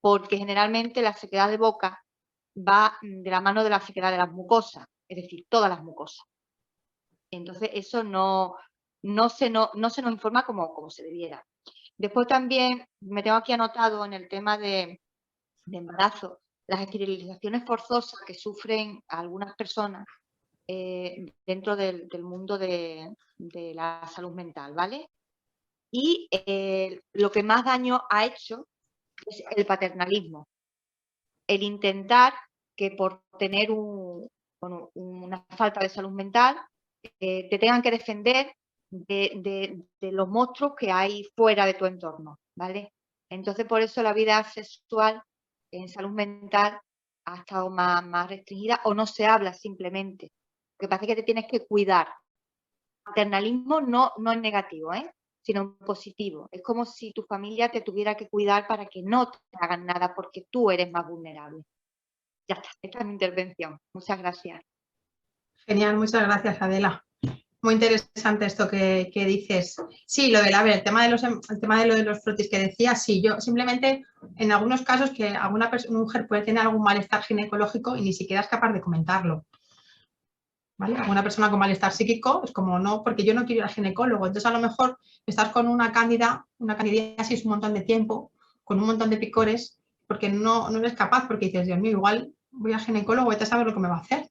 porque generalmente la sequedad de boca va de la mano de la sequedad de las mucosas, es decir, todas las mucosas. Entonces, eso no se nos informa como se debiera. Después también me tengo aquí anotado en el tema de embarazo, las esterilizaciones forzosas que sufren algunas personas dentro del mundo de la salud mental, ¿vale? Y lo que más daño ha hecho es el paternalismo. El intentar que por tener una falta de salud mental te tengan que defender de los monstruos que hay fuera de tu entorno, ¿vale? Entonces, por eso la vida sexual en salud mental ha estado más restringida o no se habla simplemente. Lo que pasa es que te tienes que cuidar. Paternalismo no es negativo, sino positivo. Es como si tu familia te tuviera que cuidar para que no te hagan nada porque tú eres más vulnerable. Ya está, esta es mi intervención. Muchas gracias. Genial, muchas gracias, Adela. Muy interesante esto que dices. Sí, lo del, a ver, el tema de lo de los frotis que decía, sí, yo simplemente en algunos casos que alguna mujer puede tener algún malestar ginecológico y ni siquiera es capaz de comentarlo. ¿Vale? Alguna persona con malestar psíquico es como no, porque yo no quiero ir al ginecólogo. Entonces a lo mejor estás con una candidiasis un montón de tiempo, con un montón de picores, porque no eres capaz, porque dices, Dios mío, igual voy al ginecólogo, vete a saber lo que me va a hacer.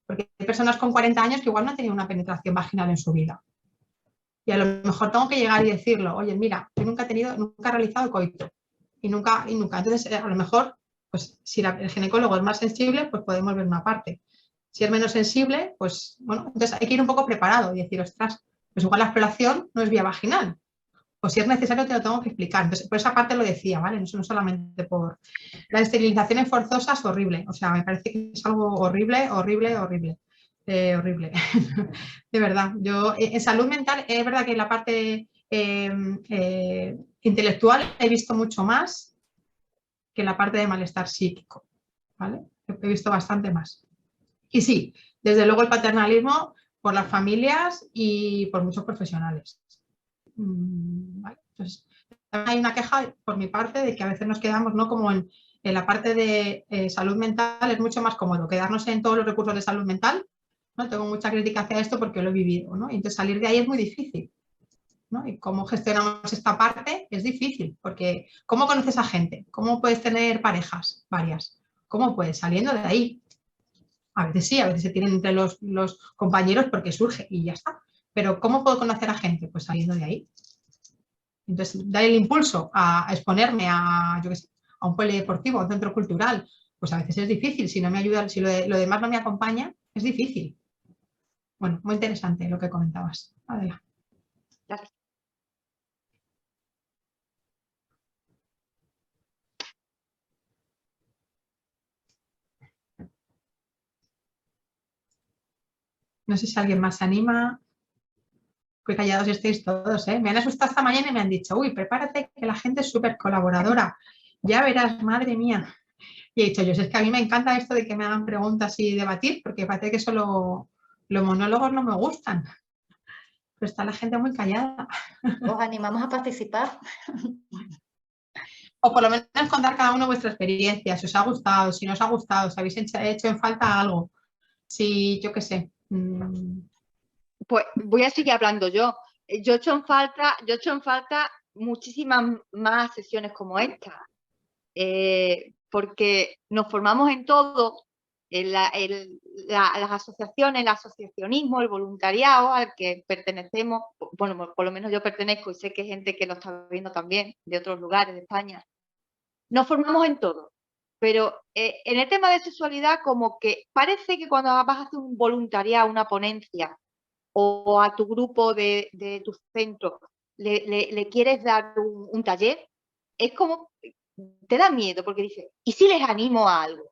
Porque hay personas con 40 años que igual no han tenido una penetración vaginal en su vida. Y a lo mejor tengo que llegar y decirlo, oye, mira, yo nunca he realizado coito. Y nunca. Entonces, a lo mejor, pues si el ginecólogo es más sensible, pues podemos ver una parte. Si es menos sensible, pues bueno, entonces hay que ir un poco preparado y decir, ostras, pues igual la exploración no es vía vaginal. O si es necesario te lo tengo que explicar. Entonces, por esa parte lo decía, ¿vale? No solamente por... Las esterilizaciones forzosas, horrible. O sea, me parece que es algo horrible, horrible, horrible. Horrible. De verdad. Yo, en salud mental, es verdad que en la parte intelectual he visto mucho más que en la parte de malestar psíquico, ¿vale? He visto bastante más. Y sí, desde luego el paternalismo por las familias y por muchos profesionales. ¿Vale? Entonces, hay una queja por mi parte de que a veces nos quedamos, ¿no? Como en la parte de salud mental es mucho más cómodo quedarnos en todos los recursos de salud mental, ¿no? Tengo mucha crítica hacia esto porque lo he vivido, ¿no? Y entonces salir de ahí es muy difícil, ¿no? Y cómo gestionamos esta parte es difícil, porque ¿cómo conoces a gente? ¿Cómo puedes tener parejas varias? ¿Cómo puedes? Saliendo de ahí. A veces sí, a veces se tienen entre los compañeros porque surge y ya está. Pero ¿cómo puedo conocer a gente? Pues saliendo de ahí. Entonces, dar el impulso a exponerme a, yo qué sé, a un polideportivo, a un centro cultural, pues a veces es difícil. Si no me ayuda, si lo demás no me acompaña, es difícil. Bueno, muy interesante lo que comentabas. Adela. Gracias. No sé si alguien más se anima. Qué callados estáis todos, ¿eh? Me han asustado esta mañana y me han dicho, uy, prepárate que la gente es súper colaboradora. Ya verás, madre mía. Y he dicho yo, es que a mí me encanta esto de que me hagan preguntas y debatir, porque parece que solo los monólogos no me gustan. Pero está la gente muy callada. Os animamos a participar. O por lo menos contar cada uno vuestra experiencia, si os ha gustado, si no os ha gustado, si habéis hecho en falta algo. Si, yo qué sé. Pues voy a seguir hablando yo. Yo he hecho en falta muchísimas más sesiones como esta, porque nos formamos en todo, en las asociaciones, el asociacionismo, el voluntariado al que pertenecemos, bueno, por lo menos yo pertenezco y sé que hay gente que lo está viendo también de otros lugares de España. Nos formamos en todo, pero en el tema de sexualidad como que parece que cuando vas a hacer un voluntariado, una ponencia, o a tu grupo de tu centro le quieres dar un taller, es como, te da miedo porque dices, ¿y si les animo a algo?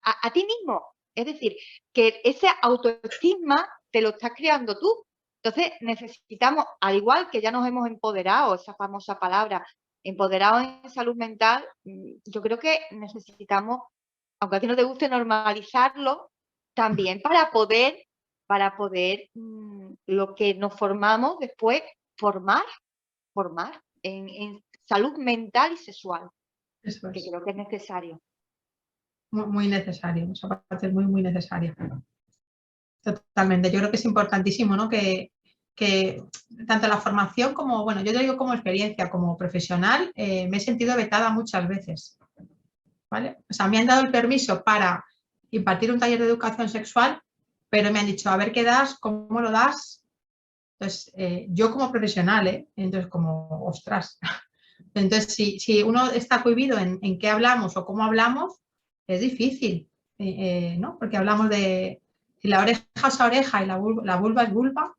A ti mismo. Es decir, que ese autoestigma te lo estás creando tú. Entonces necesitamos, al igual que ya nos hemos empoderado, esa famosa palabra, empoderado en salud mental, yo creo que necesitamos, aunque a ti no te guste, normalizarlo también para poder lo que nos formamos después, formar en salud mental y sexual, Eso que es. creo que es necesario. Muy, muy necesario. Esa parte es muy, muy necesaria. Totalmente. Yo creo que es importantísimo, ¿no? Que tanto la formación como, bueno, yo te digo como experiencia, como profesional, me he sentido vetada muchas veces. ¿Vale? O sea, me han dado el permiso para impartir un taller de educación sexual, pero me han dicho, a ver qué das, cómo lo das. Entonces, yo como profesional, entonces como, ostras. Entonces, si uno está cohibido en qué hablamos o cómo hablamos, es difícil, ¿no? Porque hablamos de, si la oreja es oreja y la vulva es vulva,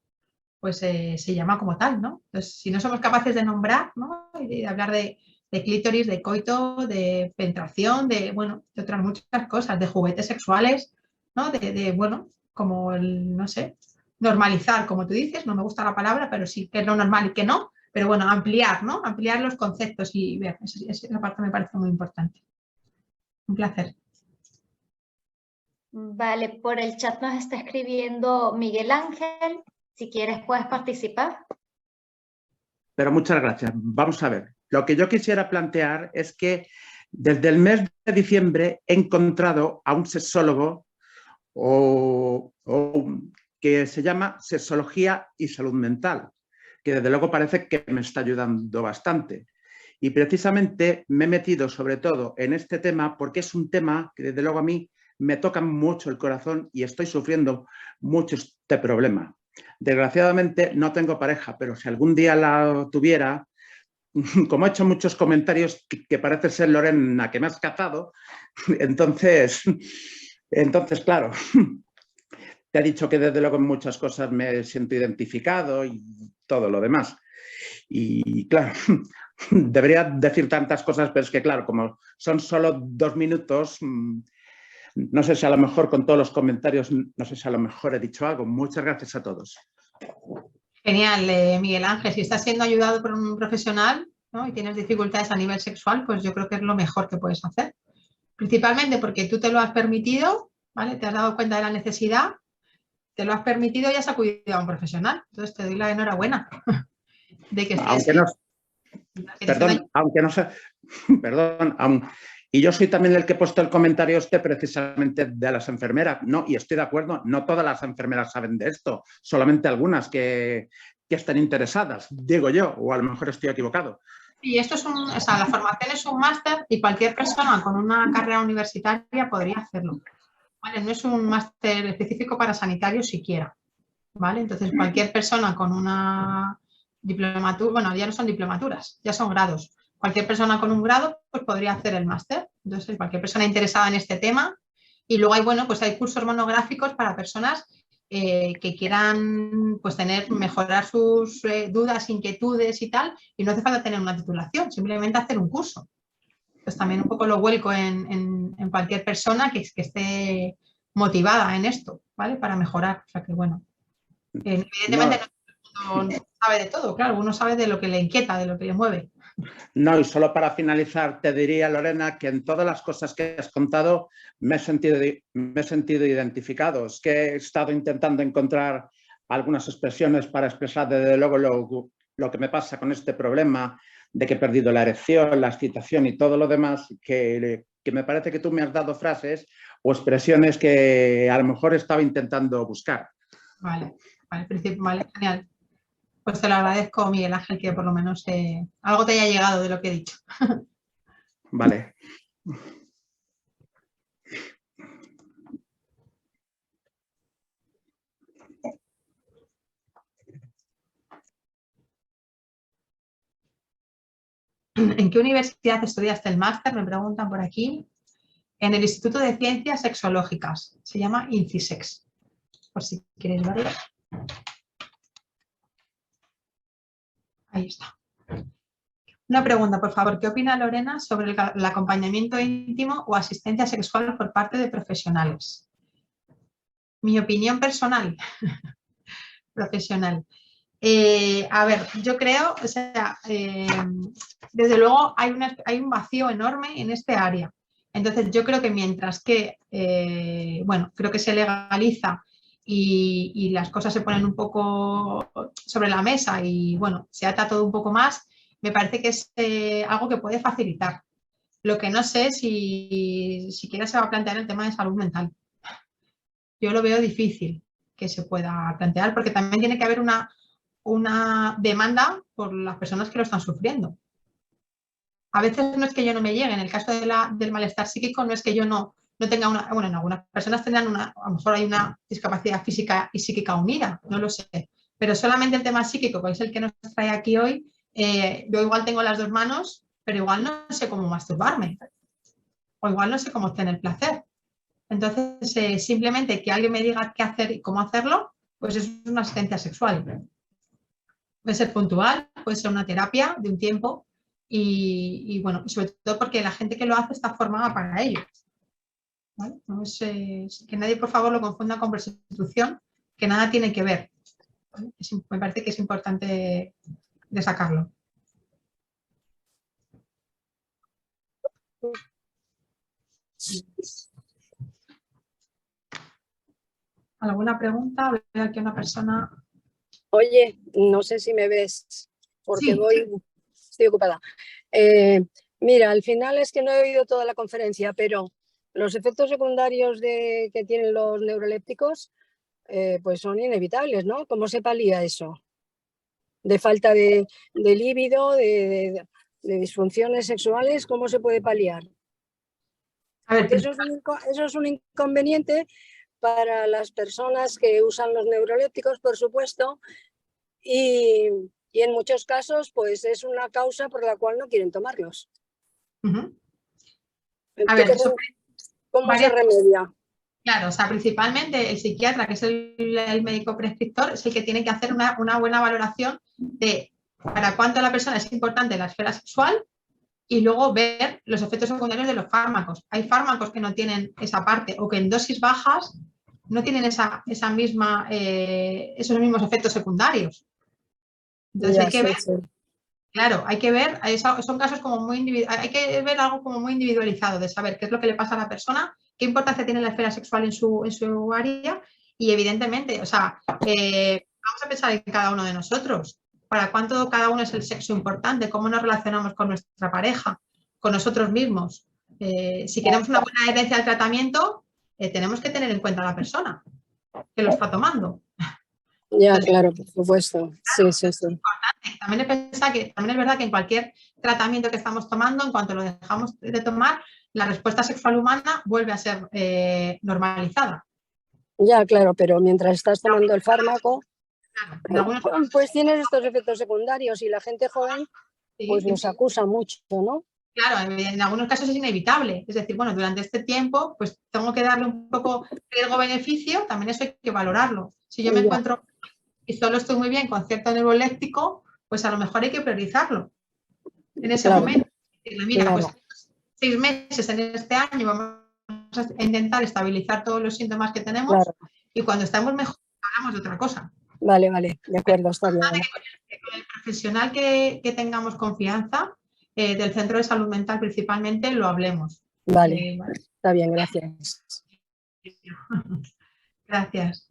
pues se llama como tal, ¿no? Entonces, si no somos capaces de nombrar, ¿no? Y de hablar de clítoris, de coito, de penetración, de, bueno, de otras muchas cosas, de juguetes sexuales, ¿no? Bueno, como el, no sé, normalizar, como tú dices, no me gusta la palabra, pero sí que es lo normal y que no, pero bueno, ampliar, ¿no? Ampliar los conceptos y ver, esa parte me parece muy importante. Un placer. Vale, por el chat nos está escribiendo Miguel Ángel. Si quieres puedes participar. Pero muchas gracias. Vamos a ver. Lo que yo quisiera plantear es que desde el mes de diciembre he encontrado a un sexólogo que se llama Sexología y Salud Mental, que desde luego parece que me está ayudando bastante. Y precisamente me he metido sobre todo en este tema porque es un tema que desde luego a mí me toca mucho el corazón y estoy sufriendo mucho este problema. Desgraciadamente no tengo pareja, pero si algún día la tuviera, como he hecho muchos comentarios que parece ser Lorena que me has cazado, entonces claro, te he dicho que desde luego en muchas cosas me siento identificado y todo lo demás. Y claro, debería decir tantas cosas, pero es que claro, como son solo 2 minutos, no sé si a lo mejor con todos los comentarios, no sé si a lo mejor he dicho algo. Muchas gracias a todos. Genial, Miguel Ángel. Si estás siendo ayudado por un profesional, ¿no?, y tienes dificultades a nivel sexual, pues yo creo que es lo mejor que puedes hacer. Principalmente porque tú te lo has permitido, ¿vale? Te has dado cuenta de la necesidad, te lo has permitido y has acudido a un profesional. Entonces te doy la enhorabuena de que estés... Aunque no sé, perdón, y yo soy también el que he puesto el comentario precisamente de las enfermeras, ¿no? Y estoy de acuerdo, no todas las enfermeras saben de esto, solamente algunas que están interesadas, digo yo, o a lo mejor estoy equivocado. Y esto es o sea, la formación es un máster y cualquier persona con una carrera universitaria podría hacerlo, ¿vale? No es un máster específico para sanitarios siquiera, ¿vale? Entonces cualquier persona con una diplomatura, bueno, ya no son diplomaturas, ya son grados. Cualquier persona con un grado pues podría hacer el máster. Entonces cualquier persona interesada en este tema. Y luego hay, bueno, pues hay cursos monográficos para personas que quieran pues mejorar sus dudas, inquietudes y tal, y no hace falta tener una titulación, simplemente hacer un curso. Pues también un poco lo vuelco en cualquier persona que esté motivada en esto, ¿vale? Para mejorar. O sea que bueno, evidentemente no sabe de todo, claro, uno sabe de lo que le inquieta, de lo que le mueve. No, y solo para finalizar te diría, Lorena, que en todas las cosas que has contado me he sentido identificado. Es que he estado intentando encontrar algunas expresiones para expresar desde luego lo que me pasa con este problema de que he perdido la erección, la excitación y todo lo demás, que me parece que tú me has dado frases o expresiones que a lo mejor estaba intentando buscar. Vale, genial. Pues te lo agradezco, Miguel Ángel, que por lo menos algo te haya llegado de lo que he dicho. Vale. ¿En qué universidad estudiaste el máster? Me preguntan por aquí. En el Instituto de Ciencias Sexológicas. Se llama INCISEX. Por si queréis verlo. Ahí está. Una pregunta, por favor. ¿Qué opina Lorena sobre el acompañamiento íntimo o asistencia sexual por parte de profesionales? Mi opinión personal. Profesional. A ver, yo creo, o sea, desde luego hay un vacío enorme en este área. Entonces, yo creo que mientras que, bueno, creo que se legaliza y las cosas se ponen un poco sobre la mesa y, bueno, se ata todo un poco más, me parece que es algo que puede facilitar. Lo que no sé si siquiera se va a plantear el tema de salud mental. Yo lo veo difícil que se pueda plantear porque también tiene que haber una demanda por las personas que lo están sufriendo. A veces no es que yo no me llegue, en el caso del malestar psíquico no es que yo no tenga bueno, en algunas personas tendrán a lo mejor hay una discapacidad física y psíquica unida, no lo sé, pero solamente el tema psíquico, que es el que nos trae aquí hoy, yo igual tengo las 2 manos, pero igual no sé cómo masturbarme, o igual no sé cómo obtener placer. Entonces, simplemente que alguien me diga qué hacer y cómo hacerlo, pues es una asistencia sexual. Puede ser puntual, puede ser una terapia de un tiempo y bueno, sobre todo porque la gente que lo hace está formada para ello. ¿Vale? No es, que nadie por favor lo confunda con prostitución, que nada tiene que ver. ¿Vale? Me parece que es importante destacarlo. ¿Alguna pregunta? Veo aquí una persona. Oye, no sé si me ves, porque Sí. estoy ocupada. Mira, al final es que no he oído toda la conferencia, pero los efectos secundarios que tienen los neurolépticos pues son inevitables, ¿no? ¿Cómo se palía eso? De falta de líbido, de disfunciones sexuales, ¿cómo se puede paliar? A ver, Porque eso es un inconveniente para las personas que usan los neurolépticos, por supuesto, y en muchos casos pues es una causa por la cual no quieren tomarlos. uh-huh. A ver, ¿Cómo se remedia? Claro, o sea, principalmente el psiquiatra, que es el médico prescriptor, es el que tiene que hacer una buena valoración de para cuánto la persona es importante en la esfera sexual y luego ver los efectos secundarios de los fármacos. Hay fármacos que no tienen esa parte o que en dosis bajas no tienen esos mismos efectos secundarios. Entonces Ya, hay que ver, claro, hay que ver, son casos como muy individuales, hay que ver algo como muy individualizado de saber qué es lo que le pasa a la persona, qué importancia tiene la esfera sexual en su área y evidentemente, o sea, vamos a pensar en cada uno de nosotros, para cuánto cada uno es el sexo importante, cómo nos relacionamos con nuestra pareja, con nosotros mismos. Si queremos una buena adherencia al tratamiento, tenemos que tener en cuenta a la persona que lo está tomando. Ya, entonces, claro, por supuesto. Sí, sí, sí. También es verdad que en cualquier tratamiento que estamos tomando, en cuanto lo dejamos de tomar, la respuesta sexual humana vuelve a ser normalizada. Ya, claro, pero mientras estás tomando el fármaco, claro, pues tienes estos efectos secundarios y la gente joven pues los acusa mucho, ¿no? Claro, en algunos casos es inevitable. Es decir, bueno, durante este tiempo pues tengo que darle un poco riesgo-beneficio, también eso hay que valorarlo. Si yo me encuentro y solo estoy muy bien con cierto neuroléptico, pues a lo mejor hay que priorizarlo en ese momento. Mira, pues 6 meses en este año vamos a intentar estabilizar todos los síntomas que tenemos y cuando estamos mejor hablamos de otra cosa. Vale, de acuerdo, está bien. Con el profesional que tengamos confianza, del centro de salud mental principalmente, lo hablemos. Vale, está bien, gracias. Gracias.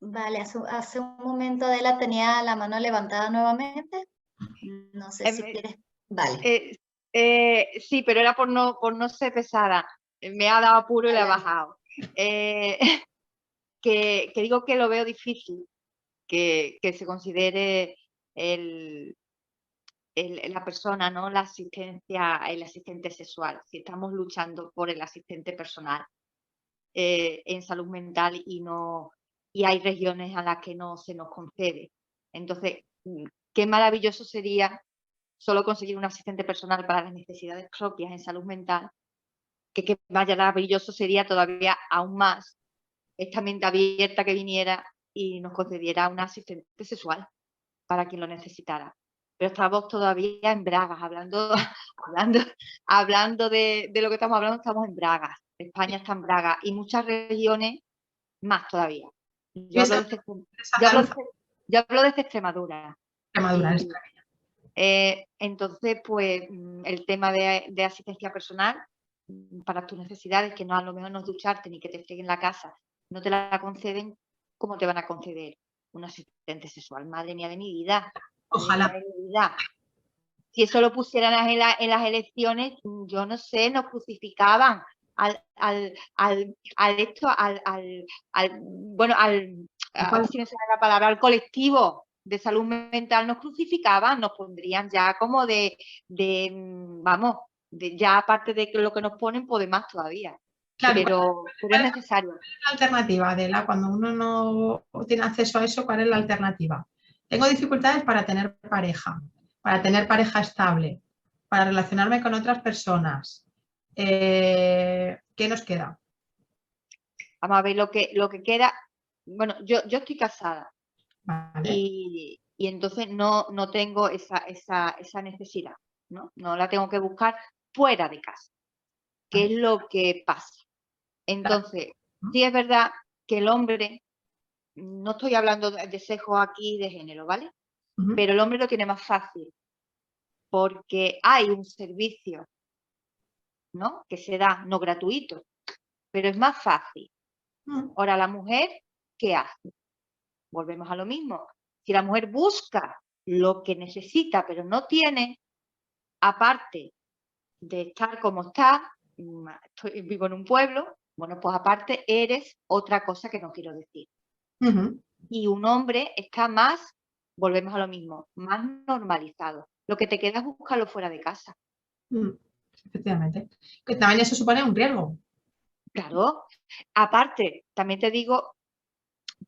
Vale, hace un momento Adela tenía la mano levantada nuevamente. No sé si quieres. Vale. Sí, pero era por no ser pesada. Me ha dado apuro y le ha bajado. Que digo que lo veo difícil que se considere la persona, ¿no? La asistencia, el asistente sexual. Si estamos luchando por el asistente personal en salud mental y hay regiones a las que no se nos concede. Entonces, qué maravilloso sería solo conseguir un asistente personal para las necesidades propias en salud mental, que qué maravilloso sería todavía aún más esta mente abierta que viniera y nos concediera un asistente sexual para quien lo necesitara. Pero estamos todavía en bragas, hablando de lo que estamos hablando, estamos en bragas. España está en bragas y muchas regiones más todavía. Yo hablo desde Extremadura. Entonces, pues el tema de asistencia personal para tus necesidades, que no a lo mejor no es ducharte ni que te freguen la casa, no te la conceden, ¿cómo te van a conceder un asistente sexual? Madre mía de mi vida. Ojalá. Si eso lo pusieran en las elecciones, yo no sé, nos crucificaban a ver si me sale la palabra, al colectivo de salud mental nos crucificaban, nos pondrían ya como ya aparte de lo que nos ponen, pues de más todavía. Claro, pero es necesario. ¿Cuál es la alternativa, Adela? Cuando uno no tiene acceso a eso, ¿cuál es la alternativa? Tengo dificultades para tener pareja estable, para relacionarme con otras personas. ¿Qué nos queda? Vamos a ver lo que queda. Bueno, yo estoy casada. Vale. Y entonces no tengo esa necesidad, ¿no? No la tengo que buscar fuera de casa, que es lo que pasa. Entonces, sí es verdad que el hombre, no estoy hablando de sexo aquí, de género, ¿vale? Pero el hombre lo tiene más fácil, porque hay un servicio ¿no? Que se da, no gratuito, pero es más fácil. Ahora, la mujer, ¿qué hace? Volvemos a lo mismo. Si la mujer busca lo que necesita, pero no tiene, aparte de estar como está, vivo en un pueblo, bueno, pues aparte eres otra cosa que no quiero decir. Y un hombre está más, volvemos a lo mismo, más normalizado. Lo que te queda es buscarlo fuera de casa. Efectivamente. Que también eso supone un riesgo. Claro. Aparte, también te digo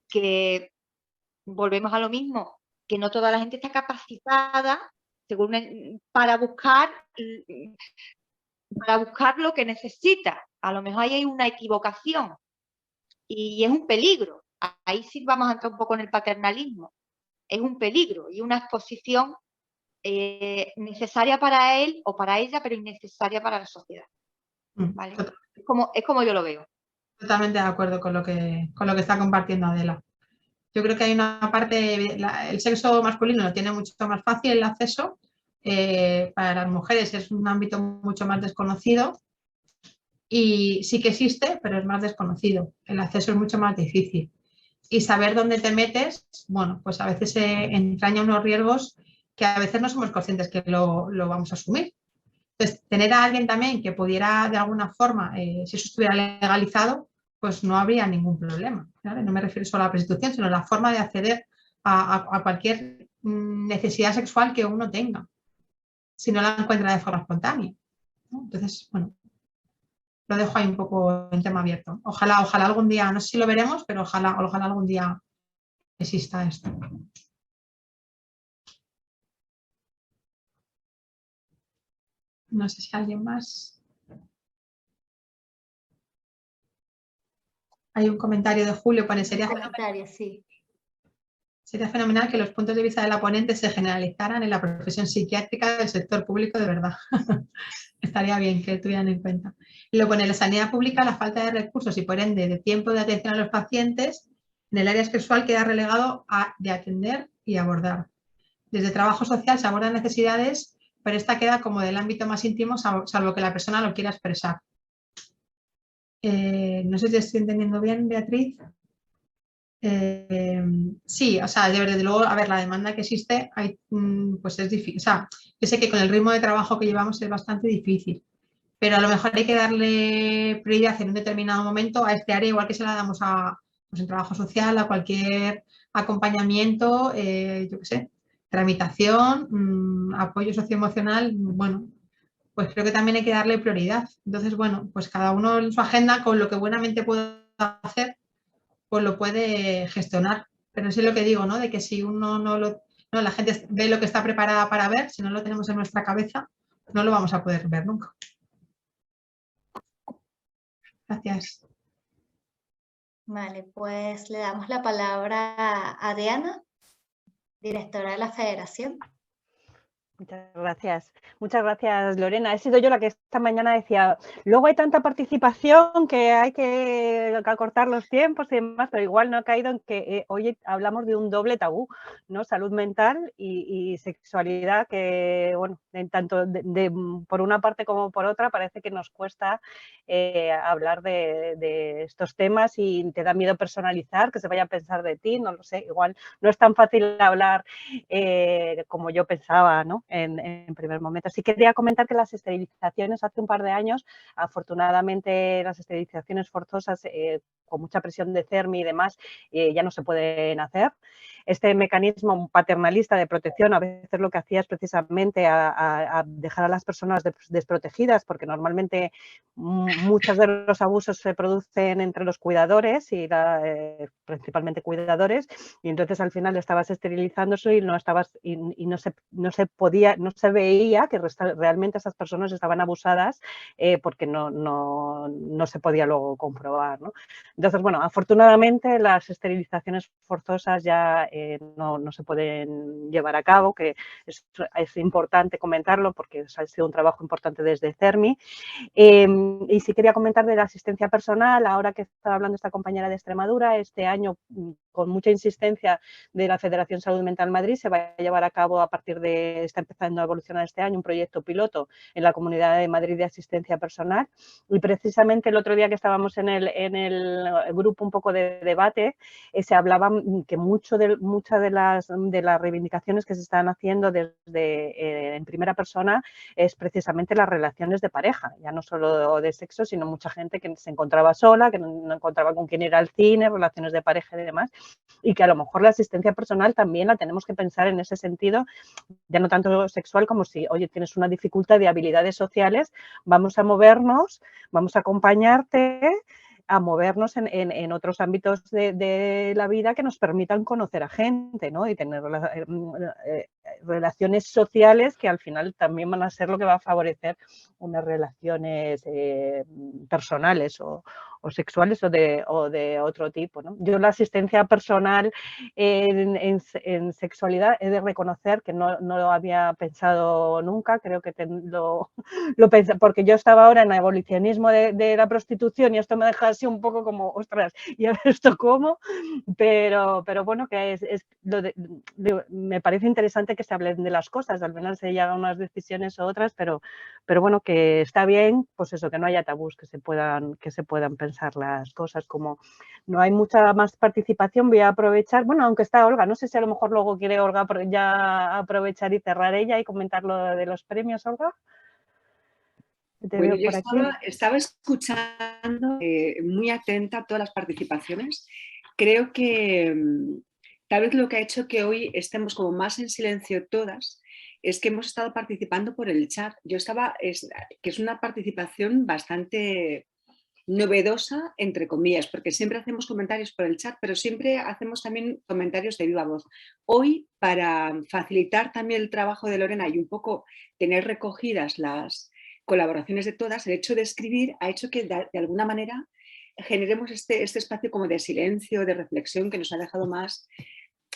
que volvemos a lo mismo, que no toda la gente está capacitada para buscar lo que necesita. A lo mejor ahí hay una equivocación y es un peligro. Ahí sí vamos a entrar un poco en el paternalismo. Es un peligro y una exposición necesaria para él o para ella, pero innecesaria para la sociedad. ¿Vale? Es como yo lo veo. Totalmente de acuerdo con lo que está compartiendo Adela. Yo creo que hay una parte, el sexo masculino lo tiene mucho más fácil el acceso, para las mujeres es un ámbito mucho más desconocido y sí que existe, pero es más desconocido. El acceso es mucho más difícil. Y saber dónde te metes, bueno, pues a veces entraña unos riesgos que a veces no somos conscientes que lo vamos a asumir. Entonces, tener a alguien también que pudiera de alguna forma, si eso estuviera legalizado, pues no habría ningún problema, ¿vale? No me refiero solo a la prostitución, sino a la forma de acceder a cualquier necesidad sexual que uno tenga, si no la encuentra de forma espontánea, ¿no? Entonces, bueno, lo dejo ahí un poco en tema abierto. Ojalá algún día, no sé si lo veremos, pero ojalá algún día exista esto. No sé si alguien más. Hay un comentario de Julio, pone, sería fenomenal que los puntos de vista de la ponente se generalizaran en la profesión psiquiátrica del sector público de verdad. Estaría bien que tuvieran en cuenta. Y luego pone, la sanidad pública, la falta de recursos y por ende de tiempo de atención a los pacientes en el área sexual queda relegado de atender y abordar. Desde trabajo social se abordan necesidades, pero esta queda como del ámbito más íntimo, salvo que la persona lo quiera expresar. No sé si estoy entendiendo bien, Beatriz. Sí, o sea, desde luego, a ver, la demanda que existe, pues es difícil. O sea, yo sé que con el ritmo de trabajo que llevamos es bastante difícil, pero a lo mejor hay que darle prioridad en un determinado momento a este área, igual que se la damos pues en trabajo social, a cualquier acompañamiento, yo qué sé, tramitación, apoyo socioemocional, bueno, pues creo que también hay que darle prioridad. Entonces, bueno, pues cada uno en su agenda, con lo que buenamente pueda hacer, pues lo puede gestionar. Pero sí es lo que digo, ¿no? De que si uno la gente ve lo que está preparada para ver, si no lo tenemos en nuestra cabeza, no lo vamos a poder ver nunca. Gracias. Vale, pues le damos la palabra a Diana, directora de la Federación. Muchas gracias, Lorena. He sido yo la que esta mañana decía, luego hay tanta participación que hay que acortar los tiempos y demás, pero igual no he caído en que hoy hablamos de un doble tabú, ¿no? Salud mental y sexualidad, que, bueno, tanto por una parte como por otra parece que nos cuesta hablar de estos temas y te da miedo personalizar, que se vaya a pensar de ti, no lo sé, igual no es tan fácil hablar como yo pensaba, ¿no? En primer momento. Sí quería comentar que las esterilizaciones hace un par de años, afortunadamente las esterilizaciones forzosas con mucha presión de CERMI y demás ya no se pueden hacer. Este mecanismo paternalista de protección a veces lo que hacía es precisamente a dejar a las personas desprotegidas, porque normalmente muchos de los abusos se producen entre los cuidadores y principalmente cuidadores, y entonces al final estabas esterilizándose y no se veía que realmente esas personas estaban abusadas porque no se podía luego comprobar, ¿no? Entonces, bueno, afortunadamente las esterilizaciones forzosas ya no se pueden llevar a cabo, que es importante comentarlo porque ha sido un trabajo importante desde CERMI. Y sí quería comentar de la asistencia personal, ahora que estaba hablando esta compañera de Extremadura, este año con mucha insistencia de la Federación Salud Mental Madrid se va a llevar a cabo está empezando a evolucionar este año un proyecto piloto en la Comunidad de Madrid de asistencia personal y precisamente el otro día que estábamos en el grupo un poco de debate se hablaba que muchas de las reivindicaciones que se están haciendo desde en primera persona es precisamente las relaciones de pareja, ya no solo de sexo, sino mucha gente que se encontraba sola, que no encontraba con quién ir al cine, relaciones de pareja y demás, y que a lo mejor la asistencia personal también la tenemos que pensar en ese sentido, ya no tanto sexual como si, oye, tienes una dificultad de habilidades sociales, vamos a movernos, vamos a acompañarte a movernos en otros ámbitos de la vida que nos permitan conocer a gente, ¿no? Y tener relaciones sociales que al final también van a ser lo que va a favorecer unas relaciones personales o sexuales o de otro tipo, ¿no? Yo la asistencia personal en sexualidad he de reconocer que no lo había pensado nunca, creo que lo pensé, porque yo estaba ahora en el abolicionismo de la prostitución y esto me deja así un poco como, ostras, ¿y a ver esto cómo? Pero bueno, que me parece interesante que se hablen de las cosas, al menos se llegan a unas decisiones u otras, pero bueno, que está bien, pues eso, que no haya tabús, que se puedan pensar las cosas. Como no hay mucha más participación, voy a aprovechar, bueno, aunque está Olga, no sé si a lo mejor luego quiere Olga ya aprovechar y cerrar ella y comentar lo de los premios, Olga. Bueno, yo estaba escuchando muy atenta a todas las participaciones. Creo que tal vez lo que ha hecho que hoy estemos como más en silencio todas es que hemos estado participando por el chat. Que es una participación bastante novedosa, entre comillas, porque siempre hacemos comentarios por el chat, pero siempre hacemos también comentarios de viva voz. Hoy, para facilitar también el trabajo de Lorena y un poco tener recogidas las colaboraciones de todas, el hecho de escribir ha hecho que de alguna manera generemos este espacio como de silencio, de reflexión que nos ha dejado más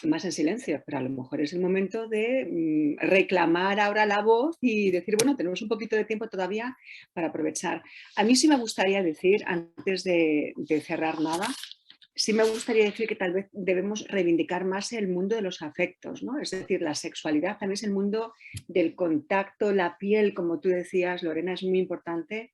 en silencio, pero a lo mejor es el momento de reclamar ahora la voz y decir, bueno, tenemos un poquito de tiempo todavía para aprovechar. A mí sí me gustaría decir, antes de cerrar nada, sí me gustaría decir que tal vez debemos reivindicar más el mundo de los afectos, ¿no? Es decir, la sexualidad también es el mundo del contacto, la piel, como tú decías, Lorena, es muy importante.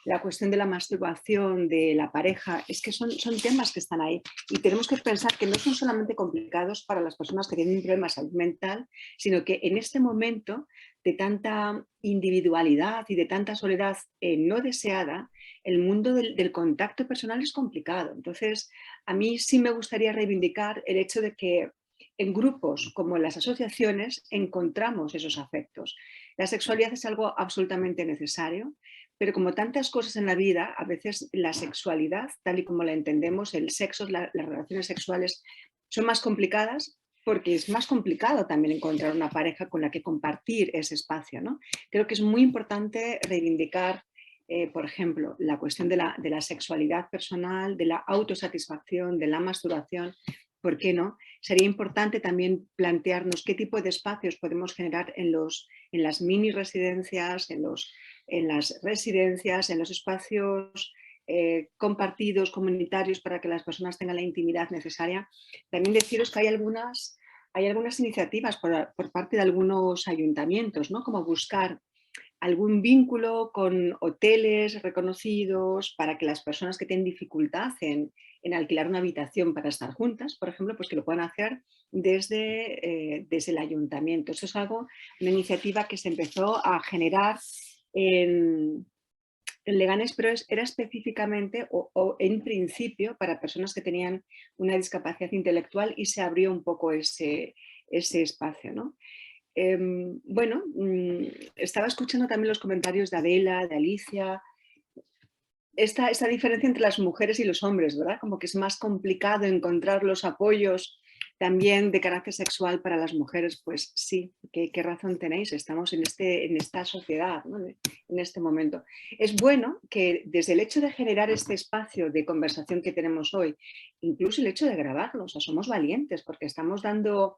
La cuestión de la masturbación, de la pareja, es que son temas que están ahí y tenemos que pensar que no son solamente complicados para las personas que tienen un problema de salud mental, sino que en este momento de tanta individualidad y de tanta soledad no deseada, el mundo del contacto personal es complicado. Entonces, a mí sí me gustaría reivindicar el hecho de que en grupos como en las asociaciones encontramos esos afectos. La sexualidad es algo absolutamente necesario, pero como tantas cosas en la vida, a veces la sexualidad, tal y como la entendemos, el sexo, las relaciones sexuales son más complicadas porque es más complicado también encontrar una pareja con la que compartir ese espacio, ¿no? Creo que es muy importante reivindicar, por ejemplo, la cuestión de la sexualidad personal, de la autosatisfacción, de la masturbación. ¿Por qué no? Sería importante también plantearnos qué tipo de espacios podemos generar en las mini residencias, en las residencias, en los espacios compartidos, comunitarios, para que las personas tengan la intimidad necesaria. También deciros que hay algunas iniciativas por parte de algunos ayuntamientos, ¿no? Como buscar algún vínculo con hoteles reconocidos para que las personas que tienen dificultad en alquilar una habitación para estar juntas, por ejemplo, pues que lo puedan hacer desde el ayuntamiento. Eso es una iniciativa que se empezó a generar en Leganés, pero era específicamente o en principio para personas que tenían una discapacidad intelectual y se abrió un poco ese espacio, ¿no? Bueno, estaba escuchando también los comentarios de Adela, de Alicia, esta diferencia entre las mujeres y los hombres, ¿verdad? Como que es más complicado encontrar los apoyos también de carácter sexual para las mujeres, pues sí, qué razón tenéis, estamos en esta sociedad, ¿no? En este momento. Es bueno que desde el hecho de generar este espacio de conversación que tenemos hoy, incluso el hecho de grabarlo, o sea, somos valientes porque estamos dando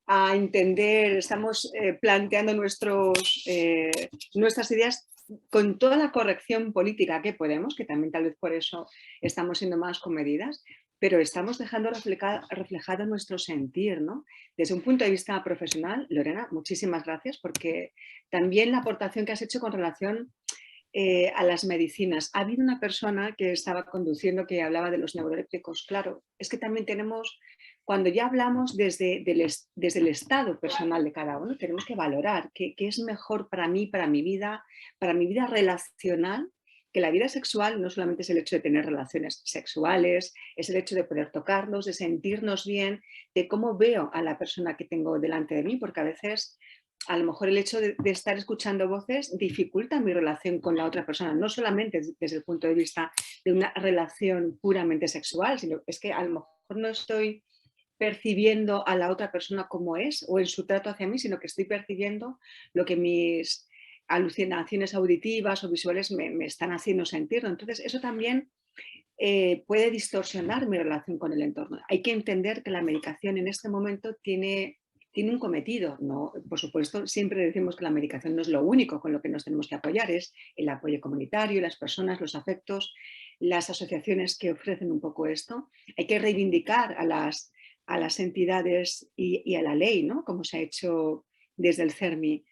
a entender, estamos planteando nuestras ideas con toda la corrección política que podemos, que también tal vez por eso estamos siendo más comedidas, pero estamos dejando reflejado nuestro sentir, ¿no? Desde un punto de vista profesional, Lorena, muchísimas gracias, porque también la aportación que has hecho con relación a las medicinas. Ha habido una persona que estaba conduciendo que hablaba de los neurolépticos. Claro, es que también tenemos, cuando ya hablamos desde el estado personal de cada uno, tenemos que valorar qué es mejor para mí, para mi vida relacional, que la vida sexual no solamente es el hecho de tener relaciones sexuales, es el hecho de poder tocarnos, de sentirnos bien, de cómo veo a la persona que tengo delante de mí, porque a veces a lo mejor el hecho de estar escuchando voces dificulta mi relación con la otra persona, no solamente desde el punto de vista de una relación puramente sexual, sino es que a lo mejor no estoy percibiendo a la otra persona como es o en su trato hacia mí, sino que estoy percibiendo lo que mis alucinaciones auditivas o visuales me están haciendo sentir. Entonces, eso también puede distorsionar mi relación con el entorno. Hay que entender que la medicación en este momento tiene un cometido. ¿No? Por supuesto, siempre decimos que la medicación no es lo único con lo que nos tenemos que apoyar, es el apoyo comunitario, las personas, los afectos, las asociaciones que ofrecen un poco esto. Hay que reivindicar a las entidades y a la ley, ¿no? Como se ha hecho desde el CERMI,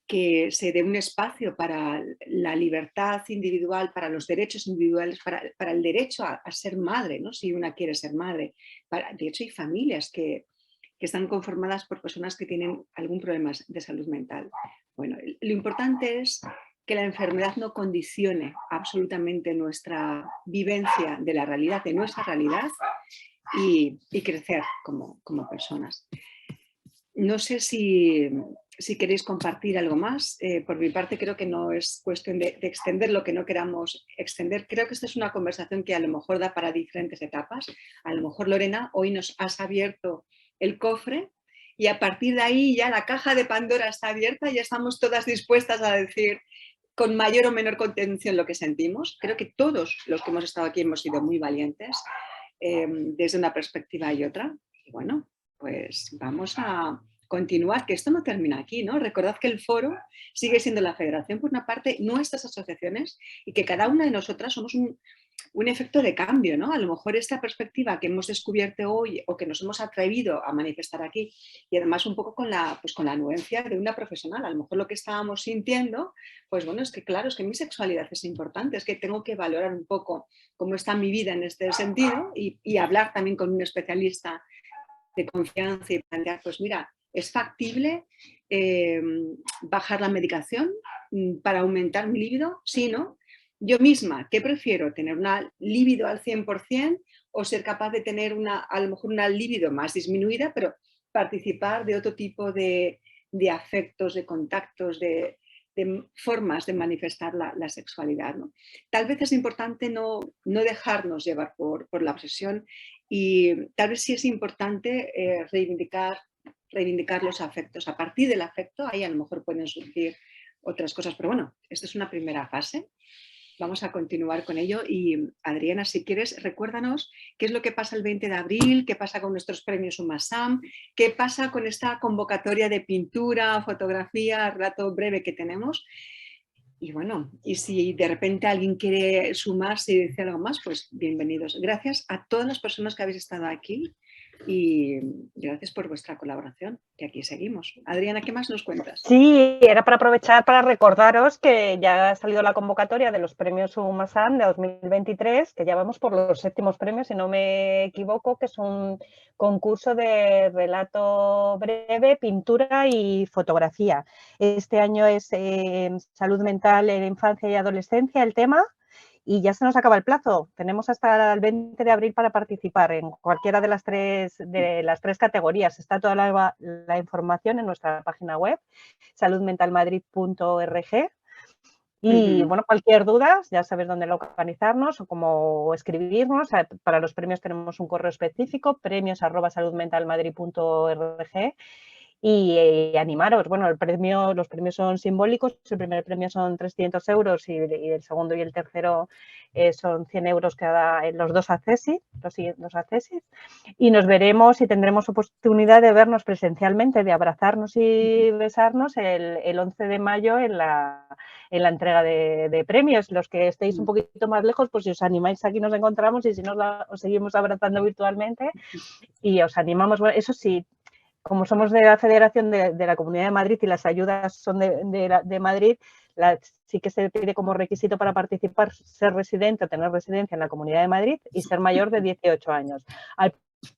que se dé un espacio para la libertad individual, para los derechos individuales, para el derecho a ser madre, ¿no? Si una quiere ser madre. De hecho, hay familias que están conformadas por personas que tienen algún problema de salud mental. Bueno, lo importante es que la enfermedad no condicione absolutamente nuestra vivencia de la realidad, de nuestra realidad, y crecer como personas. No sé si queréis compartir algo más. Por mi parte, creo que no es cuestión de extender lo que no queramos extender. Creo que esta es una conversación que a lo mejor da para diferentes etapas. A lo mejor, Lorena, hoy nos has abierto el cofre y a partir de ahí ya la caja de Pandora está abierta y ya estamos todas dispuestas a decir con mayor o menor contención lo que sentimos. Creo que todos los que hemos estado aquí hemos sido muy valientes desde una perspectiva y otra. Y bueno, pues vamos a continuar, que esto no termina aquí, ¿no? Recordad que el foro sigue siendo la federación, por una parte, nuestras asociaciones, y que cada una de nosotras somos un efecto de cambio, ¿no? A lo mejor esta perspectiva que hemos descubierto hoy o que nos hemos atrevido a manifestar aquí, y además un poco con la anuencia de una profesional, a lo mejor lo que estábamos sintiendo, pues bueno, es que claro, es que mi sexualidad es importante, es que tengo que valorar un poco cómo está mi vida en este sentido y hablar también con un especialista de confianza y plantear, pues mira, ¿es factible bajar la medicación para aumentar mi libido? Sí, ¿no? Yo misma, ¿qué prefiero? ¿Tener una libido al 100% o ser capaz de tener a lo mejor una libido más disminuida, pero participar de otro tipo de afectos, de contactos, de formas de manifestar la sexualidad, ¿no? Tal vez es importante no dejarnos llevar por la obsesión y tal vez sí es importante reivindicar los afectos. A partir del afecto, ahí a lo mejor pueden surgir otras cosas, pero bueno, esto es una primera fase. Vamos a continuar con ello y Adriana, si quieres, recuérdanos qué es lo que pasa el 20 de abril, qué pasa con nuestros premios UMASAM, qué pasa con esta convocatoria de pintura, fotografía, relato breve que tenemos. Y bueno, y si de repente alguien quiere sumarse y decir algo más, pues bienvenidos. Gracias a todas las personas que habéis estado aquí y gracias por vuestra colaboración, que aquí seguimos. Adriana, ¿qué más nos cuentas? Sí, era para aprovechar para recordaros que ya ha salido la convocatoria de los premios UMASAM de 2023, que ya vamos por los 7º premios, si no me equivoco, que es un concurso de relato breve, pintura y fotografía. Este año es salud mental en infancia y adolescencia el tema. Y ya se nos acaba el plazo. Tenemos hasta el 20 de abril para participar en cualquiera de las tres categorías. Está toda la información en nuestra página web, saludmentalmadrid.org. Y bueno, cualquier duda, ya sabes dónde localizarnos o cómo escribirnos. Para los premios tenemos un correo específico, premios@saludmentalmadrid.org. Y animaros, bueno, los premios son simbólicos, el primer premio son 300 euros y el segundo y el tercero son 100 euros en los dos accesis, y nos veremos y tendremos oportunidad de vernos presencialmente, de abrazarnos y besarnos el 11 de mayo en la entrega de premios. Los que estéis un poquito más lejos, pues si os animáis aquí nos encontramos y si no os seguimos abrazando virtualmente y os animamos, bueno, eso sí. Como somos de la Federación de la Comunidad de Madrid y las ayudas son de Madrid, sí que se pide como requisito para participar ser residente o tener residencia en la Comunidad de Madrid y ser mayor de 18 años. Al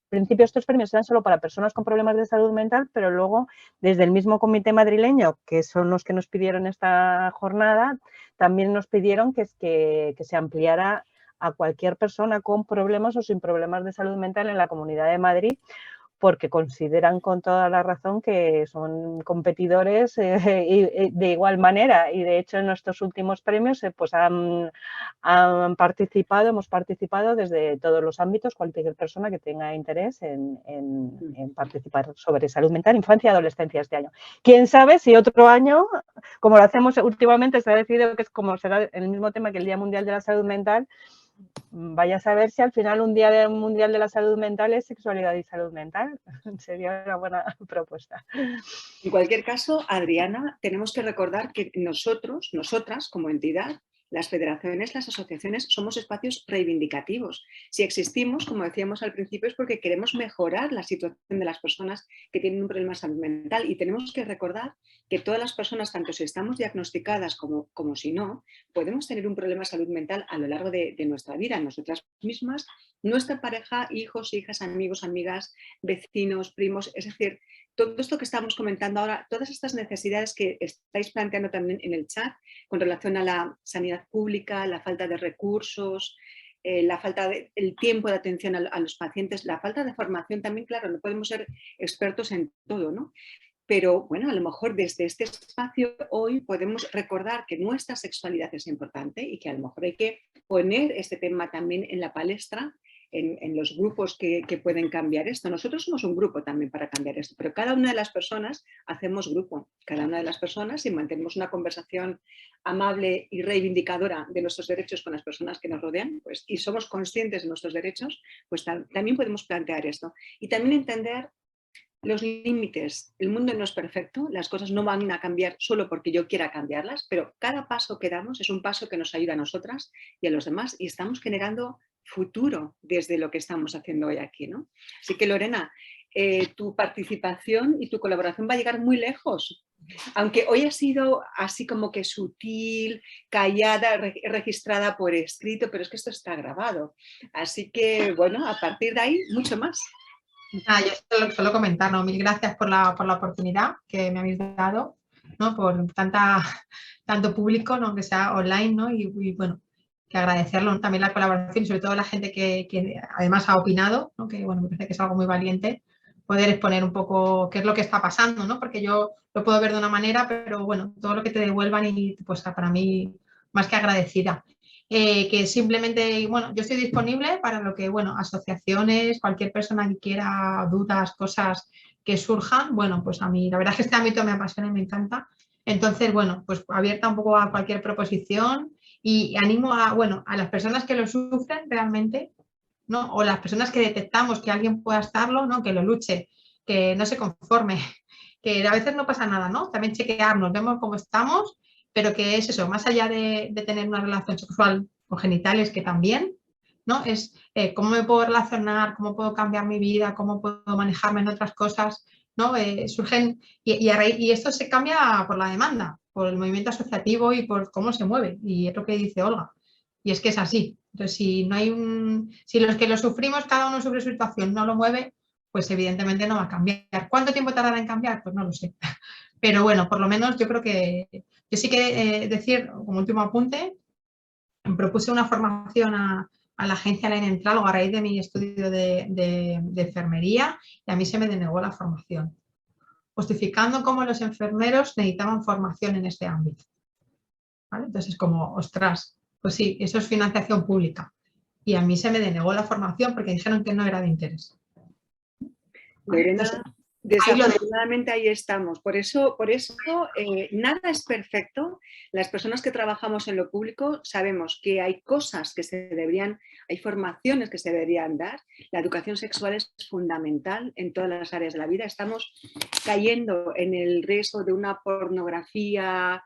principio estos premios eran solo para personas con problemas de salud mental, pero luego desde el mismo comité madrileño, que son los que nos pidieron esta jornada, también nos pidieron que se ampliara a cualquier persona con problemas o sin problemas de salud mental en la Comunidad de Madrid, porque consideran con toda la razón que son competidores de igual manera. Y de hecho en nuestros últimos premios pues hemos participado desde todos los ámbitos, cualquier persona que tenga interés en participar sobre salud mental, infancia y adolescencia este año. Quién sabe si otro año, como lo hacemos últimamente, se ha decidido que es como será el mismo tema que el Día Mundial de la Salud Mental, vaya a saber si al final un Día Mundial de la Salud Mental es sexualidad y salud mental. Sería una buena propuesta. En cualquier caso, Adriana, tenemos que recordar que nosotras como entidad, las federaciones, las asociaciones, somos espacios reivindicativos. Si existimos, como decíamos al principio, es porque queremos mejorar la situación de las personas que tienen un problema de salud mental, y tenemos que recordar que todas las personas, tanto si estamos diagnosticadas como si no, podemos tener un problema de salud mental a lo largo de nuestra vida, nosotras mismas, nuestra pareja, hijos, hijas, amigos, amigas, vecinos, primos, es decir, todo esto que estamos comentando ahora, todas estas necesidades que estáis planteando también en el chat con relación a la sanidad pública, la falta de recursos, la falta del tiempo de atención a los pacientes, la falta de formación también, claro, no podemos ser expertos en todo, ¿no? Pero bueno, a lo mejor desde este espacio hoy podemos recordar que nuestra sexualidad es importante y que a lo mejor hay que poner este tema también en la palestra, en los grupos que pueden cambiar esto. Nosotros somos un grupo también para cambiar esto, pero cada una de las personas hacemos grupo, cada una de las personas, si mantenemos una conversación amable y reivindicadora de nuestros derechos con las personas que nos rodean, pues, y somos conscientes de nuestros derechos, pues también podemos plantear esto. Y también entender los límites. El mundo no es perfecto, las cosas no van a cambiar solo porque yo quiera cambiarlas, pero cada paso que damos es un paso que nos ayuda a nosotras y a los demás, y estamos generando futuro desde lo que estamos haciendo hoy aquí, ¿no? Así que, Lorena, tu participación y tu colaboración va a llegar muy lejos. Aunque hoy ha sido así como que sutil, callada, registrada por escrito, pero es que esto está grabado. Así que, bueno, a partir de ahí, mucho más. Yo solo comentar, ¿no? Mil gracias por la oportunidad que me habéis dado, ¿no? Por tanto público, ¿no? Que sea online, ¿no? Y bueno, que agradecerlo, ¿no? También la colaboración y sobre todo la gente que además ha opinado, ¿no? Que bueno, me parece que es algo muy valiente poder exponer un poco qué es lo que está pasando, ¿no? Porque yo lo puedo ver de una manera, pero bueno, todo lo que te devuelvan y pues para mí más que agradecida. Que simplemente, bueno, yo estoy disponible para lo que, bueno, asociaciones, cualquier persona que quiera dudas, cosas que surjan, bueno, pues a mí la verdad es que este ámbito me apasiona y me encanta. Entonces, bueno, pues abierta un poco a cualquier proposición y animo a, bueno, a las personas que lo sufren realmente, ¿no? O las personas que detectamos que alguien pueda estarlo, ¿no? Que lo luche, que no se conforme, que a veces no pasa nada, ¿no? También chequearnos, vemos cómo estamos, pero que es eso, más allá de tener una relación sexual con genitales, que también, ¿no? Es cómo me puedo relacionar, cómo puedo cambiar mi vida, cómo puedo manejarme en otras cosas, ¿no? Surgen, y esto se cambia por la demanda, por el movimiento asociativo y por cómo se mueve, y es lo que dice Olga, y es que es así. Entonces, si los que lo sufrimos, cada uno sobre su situación, no lo mueve, pues evidentemente no va a cambiar. ¿Cuánto tiempo tardará en cambiar? Pues no lo sé. Pero bueno, por lo menos yo creo que, yo sí que decir, como último apunte, propuse una formación a la agencia Laine Entrálogo a raíz de mi estudio de enfermería, y a mí se me denegó la formación, justificando cómo los enfermeros necesitaban formación en este ámbito. ¿vale? Entonces es como, ostras, pues sí, eso es financiación pública. Y a mí se me denegó la formación porque dijeron que no era de interés. ¿Vale? Lorena, Entonces, desafortunadamente ahí estamos. Por eso nada es perfecto. Las personas que trabajamos en lo público sabemos que hay cosas que se deberían, hay formaciones que se deberían dar. La educación sexual es fundamental en todas las áreas de la vida. Estamos cayendo en el riesgo de una pornografía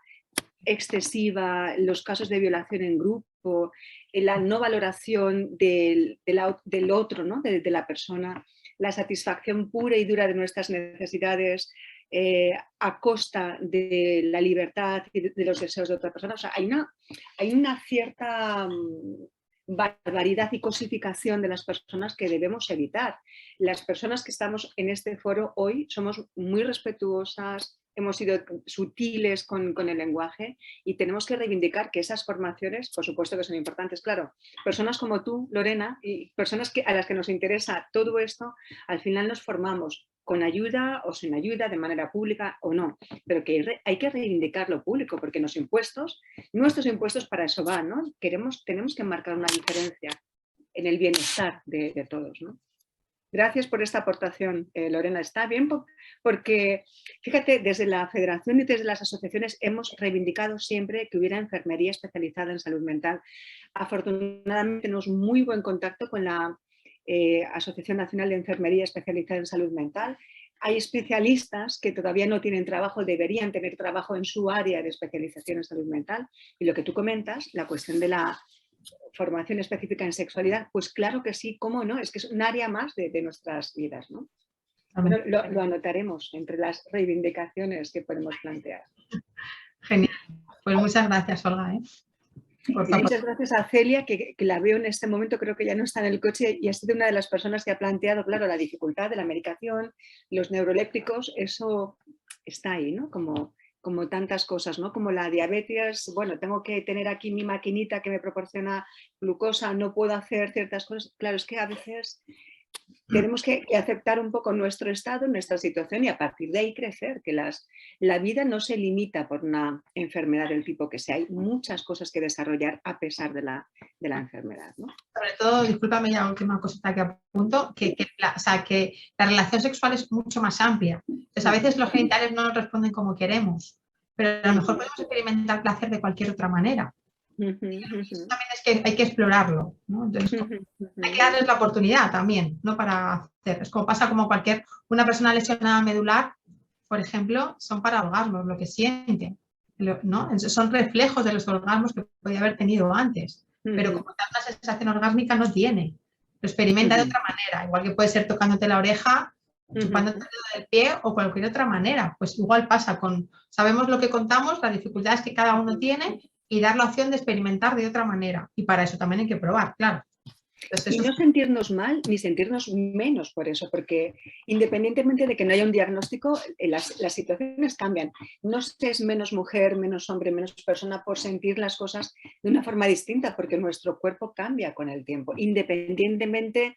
excesiva, los casos de violación en grupo, la no valoración del otro, ¿no? de la persona, la satisfacción pura y dura de nuestras necesidades a costa de la libertad y de los deseos de otra persona. O sea, hay una cierta barbaridad y cosificación de las personas que debemos evitar. Las personas que estamos en este foro hoy somos muy respetuosas, hemos sido sutiles con el lenguaje y tenemos que reivindicar que esas formaciones, por supuesto que son importantes, claro. Personas como tú, Lorena, y personas a las que nos interesa todo esto, al final nos formamos con ayuda o sin ayuda, de manera pública o no, pero que hay que reivindicar lo público, porque nuestros impuestos para eso van, ¿no? Tenemos que marcar una diferencia en el bienestar de todos, ¿no? Gracias por esta aportación, Lorena. Está bien porque, fíjate, desde la Federación y desde las asociaciones hemos reivindicado siempre que hubiera enfermería especializada en salud mental. Afortunadamente tenemos muy buen contacto con la Asociación Nacional de Enfermería Especializada en Salud Mental. Hay especialistas que todavía no tienen trabajo, deberían tener trabajo en su área de especialización en salud mental. Y lo que tú comentas, la cuestión de la formación específica en sexualidad, pues claro que sí, cómo no, es que es un área más de nuestras vidas, ¿no? Bueno, lo anotaremos entre las reivindicaciones que podemos plantear. Genial, pues muchas gracias, Olga. Y muchas gracias a Celia, que la veo en este momento, creo que ya no está en el coche y ha sido una de las personas que ha planteado, claro, la dificultad de la medicación, los neurolépticos, eso está ahí, ¿no? Como tantas cosas, ¿no? Como la diabetes, bueno, tengo que tener aquí mi maquinita que me proporciona glucosa, no puedo hacer ciertas cosas. Claro, es que a veces tenemos que aceptar un poco nuestro estado, nuestra situación y a partir de ahí crecer, que la vida no se limita por una enfermedad del tipo que sea, hay muchas cosas que desarrollar a pesar de la enfermedad, ¿no? Sobre todo, discúlpame ya la última cosita que apunto, que la relación sexual es mucho más amplia. Entonces, a veces los genitales no nos responden como queremos, pero a lo mejor podemos experimentar placer de cualquier otra manera. Eso también es que hay que explorarlo, ¿no? Entonces, hay que darles la oportunidad también, ¿no? Para hacer. Es como pasa como una persona lesionada medular, por ejemplo, son para orgasmos, lo que siente, ¿no? Son reflejos de los orgasmos que podía haber tenido antes, pero como tal una sensación orgásmica no tiene. Lo experimenta de otra manera, igual que puede ser tocándote la oreja, chupándote el dedo del pie o cualquier otra manera. Pues igual pasa sabemos lo que contamos, las dificultades que cada uno tiene y dar la opción de experimentar de otra manera. Y para eso también hay que probar, claro. Entonces, y no sentirnos mal ni sentirnos menos por eso, porque independientemente de que no haya un diagnóstico, las situaciones cambian. No se es menos mujer, menos hombre, menos persona por sentir las cosas de una forma distinta, porque nuestro cuerpo cambia con el tiempo, independientemente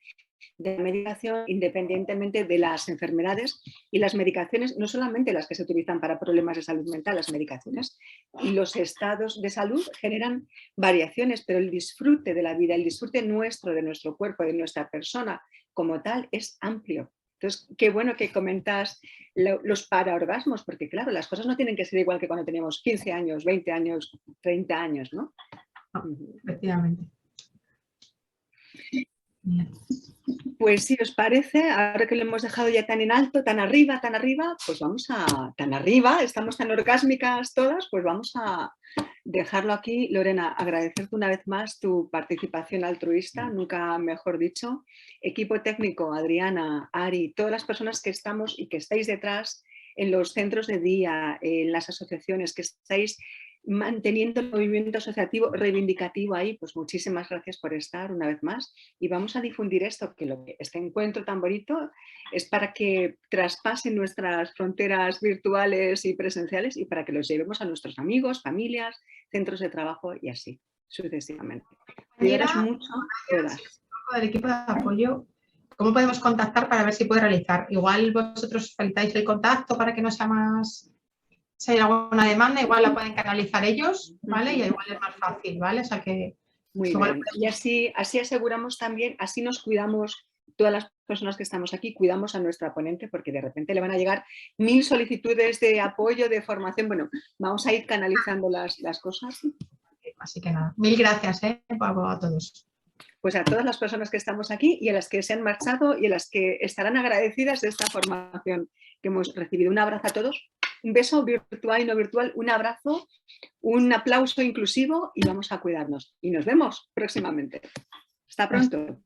de la medicación, independientemente de las enfermedades y las medicaciones, no solamente las que se utilizan para problemas de salud mental, las medicaciones y los estados de salud generan variaciones, pero el disfrute de la vida, el disfrute nuestro, de nuestro cuerpo, de nuestra persona como tal es amplio. Entonces, qué bueno que comentas los paraorgasmos, porque claro, las cosas no tienen que ser igual que cuando teníamos 15 años, 20 años, 30 años, ¿no? Efectivamente. Pues si os parece, ahora que lo hemos dejado ya tan en alto, tan arriba, pues vamos tan arriba, estamos tan orgásmicas todas, pues vamos a dejarlo aquí. Lorena, agradecerte una vez más tu participación altruista, nunca mejor dicho. Equipo técnico, Adriana, Ari, todas las personas que estamos y que estáis detrás en los centros de día, en las asociaciones, que estáis manteniendo el movimiento asociativo reivindicativo ahí, pues muchísimas gracias por estar una vez más y vamos a difundir esto, que este encuentro tan bonito es para que traspasen nuestras fronteras virtuales y presenciales y para que los llevemos a nuestros amigos, familias, centros de trabajo y así sucesivamente. Cuidaros mucho todas. Del equipo de apoyo, ¿cómo podemos contactar para ver si puede realizar? Igual vosotros facilitáis el contacto para que no sea más... Si hay alguna demanda, igual la pueden canalizar ellos, ¿vale? Y igual es más fácil, ¿vale? O sea que... Muy bien. Y así aseguramos también, así nos cuidamos, todas las personas que estamos aquí, cuidamos a nuestra ponente, porque de repente le van a llegar 1000 solicitudes de apoyo, de formación. Bueno, vamos a ir canalizando las cosas. Así que nada, 1000 gracias a todos. Pues a todas las personas que estamos aquí y a las que se han marchado y a las que estarán agradecidas de esta formación que hemos recibido. Un abrazo a todos, un beso virtual y no virtual, un abrazo, un aplauso inclusivo y vamos a cuidarnos. Y nos vemos próximamente. Hasta pronto.